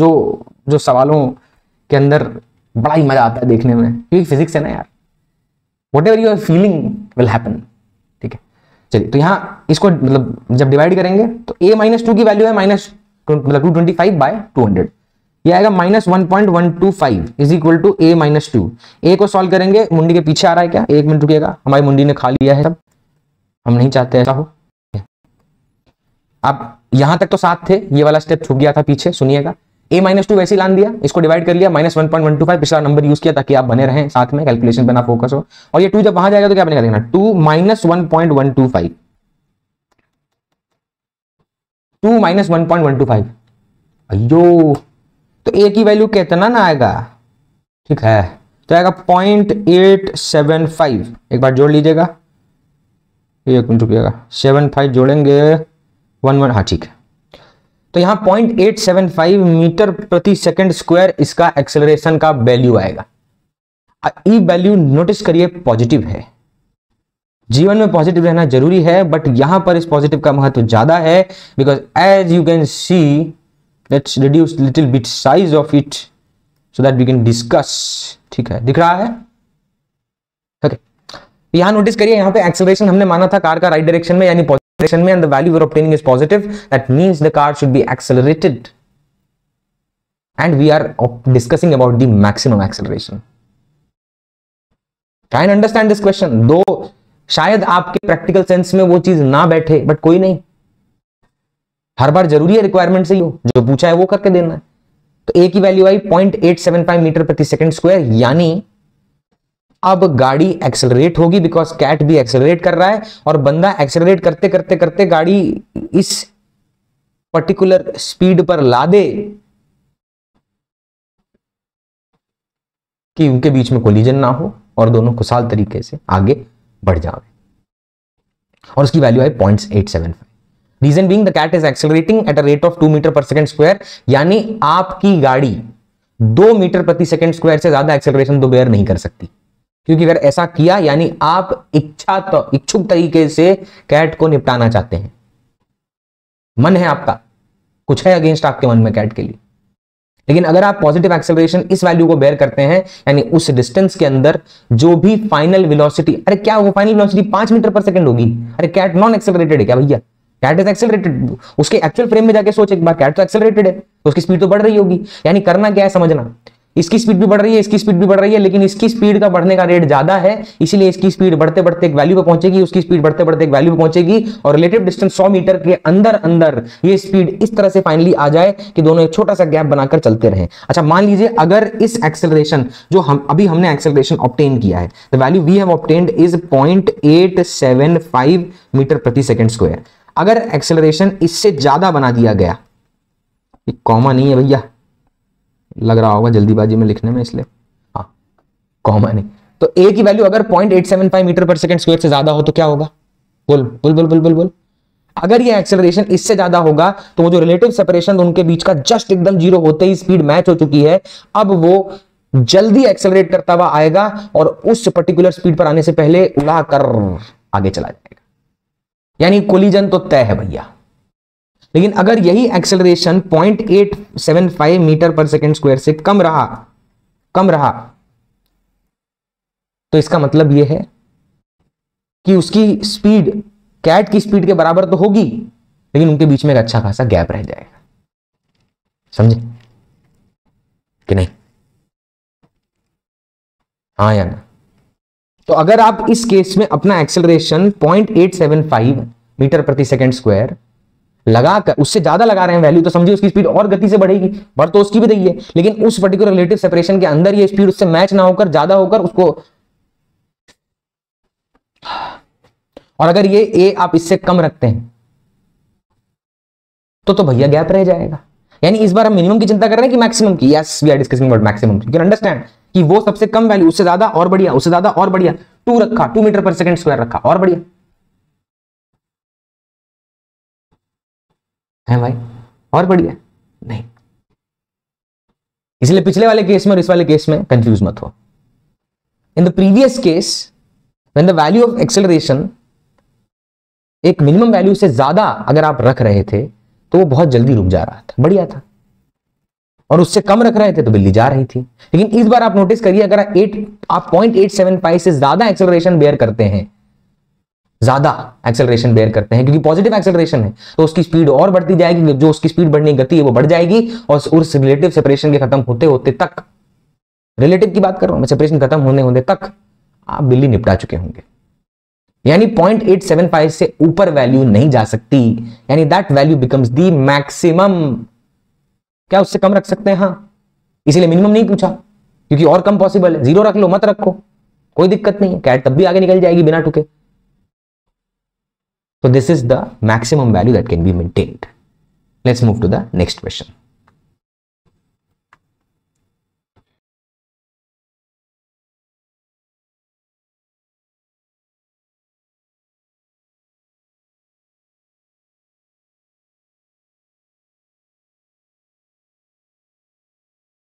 जो सवालों के अंदर बड़ा ही मजा आता है देखने में, क्योंकि फिजिक्स है ना यार, whatever you are feeling will happen, ठीक है। चलिए तो यहां इसको मतलब जब डिवाइड करेंगे तो a-2 की वैल्यू है मतलब 225/200, ये आएगा -1.125 = a-2। a को सॉल्व करेंगे, मुंडी के पीछे आ रहा है क्या, एक मिनट रुकिएगा, हमारी मुंडी ने खा लिया है सब, हम नहीं चाहते ऐसा हो। अब यहां तक तो साथ थे, ये वाला स्टेप छूट गया था पीछे, सुनिएगा। a-2 वैसे ही लान दिया, इसको डिवाइड कर लिया, -1.125 पिछला नंबर यूज किया ताकि आप बने रहें साथ में, कैलकुलेशन पे ना फोकस हो। और ये 2 जब वहां जाएगा तो क्या बनेगा देखना, 2 - 1.125, 2 - 1.125, अयो तो a की वैल्यू कितना ना आएगा, ठीक है, तो आएगा 0.875, एक बार जोड़ लीजिएगा, एक मिनट रुकिएगा, 75 जोड़ेंगे 11, हाँ ठीक है। तो यहां 0.875 मीटर प्रति सेकंड स्क्वायर इसका एक्सेलरेशन का वैल्यू आएगा। ये वैल्यू नोटिस करिए पॉजिटिव है, जीवन में पॉजिटिव रहना जरूरी है, बट यहां पर इस पॉजिटिव का महत्व ज्यादा है, because as you can see, let's reduce little bit size of it so that we can discuss, ठीक है, दिख रहा है, ओके। यहां नोटिस करिए, यहां पे एक्सेलरेशन हमने माना था कार का राइट डायरेक्शन में, यानी पॉजिटिव में, and the value we are obtaining is positive, that means the car should be accelerated, and we are discussing about the maximum acceleration. Try and understand this question, दो शायद आपके practical sense में वो चीज ना बैठे, but कोई नहीं, हर बार जरूरी है रिक्वायरमेंट से ही हो, जो पूछा है वो करके देना है। तो ए की वैल्यू आई 0.875 मीटर प्रति सेकंड स्क्वायर, यानी अब गाड़ी एक्सेलरेट होगी बिकॉज कैट भी एक्सेलरेट कर रहा है और बंदा एक्सेलरेट करते करते करते गाड़ी इस पर्टिकुलर स्पीड पर ला दे कि उनके बीच में कोलिजन ना हो और दोनों खुशहाल तरीके से आगे बढ़ जाए, और उसकी वैल्यू है 0.875। Reason being the cat is accelerating at a rate of 2 metre पर सेकंड स्क्वायर, यानी आपकी गाड़ी 2 मीटर प्रति सेकंड स्क्वायर से ज्यादा एक्सेलरेशन तो बेयर नहीं कर सकती, क्योंकि अगर ऐसा किया यानी आप इच्छुक तरीके से कैट को निपटाना चाहते हैं, मन है आपका, कुछ है अगेंस्ट आपके मन में कैट के लिए। लेकिन अगर आप पॉजिटिव एक्सेलरेशन इस वैल्यू को बेयर करते हैं, यानी उस डिस्टेंस के अंदर जो भी फाइनल वेलोसिटी, अरे क्या वो फाइनल वेलोसिटी 5 मीटर पर सेकंड होगी? अरे कैट नॉन एक्सेलरेटेड है क्या भैया? Cat is accelerated. उसके एक्चुअल फ्रेम में जाके सोच एक बार, कैट तो एक्सेलरेटेड है तो उसकी स्पीड तो बढ़ रही होगी। यानी करना क्या है समझना, इसकी स्पीड भी बढ़ रही है, इसकी स्पीड भी बढ़ रही है, लेकिन इसकी स्पीड का बढ़ने का रेट ज्यादा है, इसीलिए इसकी स्पीड बढ़ते बढ़ते एक वैल्यू पे पहुंचेगी, उसकी स्पीड बढ़ते बढ़ते एक वैल्यू पे पहुंचेगी, और रिलेटिव डिस्टेंस 100 मीटर के अंदर अंदर ये स्पीड इस तरह से फाइनली आ जाए कि दोनों एक छोटा सा गैप बनाकर चलते रहें। अच्छा, मान लीजिए अगर इस एक्सेलरेशन जो हमने एक्सेलरेशन ऑब्टेन किया है, the value we have obtained is 0.875 metre प्रति सेकंड स्क्वायर। अगर एक्सेलरेशन इससे ज्यादा बना दिया गया, कॉमा नहीं है भैया, लग रहा होगा जल्दीबाजी में लिखने में इसलिए, हाँ कॉमा नहीं, तो ए की वैल्यू अगर 0.875 मीटर पर सेकंड स्क्वायर से ज्यादा हो तो क्या होगा? बोल बोल बोल बोल बोल बोल। अगर ये एक्सेलरेशन इससे ज्यादा होगा तो वो जो रिलेटिव सेपरेशन उनके बीच का जस्ट एकदम जीरो होते ही स्पीड मैच हो चुकी है, अब वो जल्दी एक्सेलरेट करता हुआ आएगा और उस पर्टिकुलर स्पीड पर आने से पहले उड़ा कर आगे चला जाएगा, यानी कोलिजन तो तय है भैया। लेकिन अगर यही एक्सेलरेशन 0.875 मीटर पर सेकंड स्क्वायर से कम रहा तो इसका मतलब यह है कि उसकी स्पीड कैट की स्पीड के बराबर तो होगी, लेकिन उनके बीच में एक अच्छा खासा गैप रह जाएगा। समझे कि नहीं? हाँ या ना? तो अगर आप इस केस में अपना एक्सेलरेशन 0.875 मीटर प्रति सेकंड स्क्वायर लगाकर उससे ज्यादा लगा रहे हैं वैल्यू, तो समझिए उसकी स्पीड और गति से बढ़ेगी, बढ़ तो उसकी भी रही है, लेकिन उस पर्टिकुलर रिलेटिव सेपरेशन के अंदर ये स्पीड उससे मैच ना होकर ज्यादा होकर उसको, और अगर ये ए आप इससे कम रखते हैं तो भैया गैप रह जाएगा। यानी इस बार हम मिनिमम की चिंता कर रहे हैं कि मैक्सिमम की? Yes, we are discussing about maximum. You can understand कि वो सबसे कम वैल्यू, उससे ज्यादा और बढ़िया, उससे ज्यादा और बढ़िया, 2 रखा, 2 मीटर पर सेकंड स्क्वायर रखा, और बढ़िया है भाई, और बढ़िया नहीं। इसलिए पिछले वाले केस में और इस वाले केस में कंफ्यूज मत हो। In the previous case when the value of acceleration एक मिनिमम वैल्यू से ज्यादा अगर आप रख रहे थे तो वो बहुत जल्दी रुक जा रहा था, बढ़िया था, और उससे कम रख रहे थे तो बिल्ली जा रही थी। लेकिन इस बार आप नोटिस करिए, अगर आप 0.875 से ज्यादा एक्सेलरेशन बेयर करते हैं, क्योंकि पॉजिटिव एक्सेलरेशन है तो उसकी स्पीड और बढ़ती जाएगी, जो उसकी स्पीड बढ़ने की गति है वो बढ़ जाएगी, और उस रिलेटिव सेपरेशन के खत्म होते होते तक, रिलेटिव की बात कर रहा हूं मैं, सेपरेशन खत्म होने होने तक आप बिल्ली निपटा चुके होंगे। यानी 0.875 से ऊपर वैल्यू नहीं जा सकती, यानी that value becomes the maximum. क्या उससे कम रख सकते हैं? हाँ, इसीलिए मिनिमम नहीं पूछा, क्योंकि और कम पॉसिबल है। 0 रख लो, मत रखो, कोई दिक्कत नहीं है, कैट तब भी आगे निकल जाएगी बिना ठुके। So this is the maximum value that can be maintained. Let's move to the next question.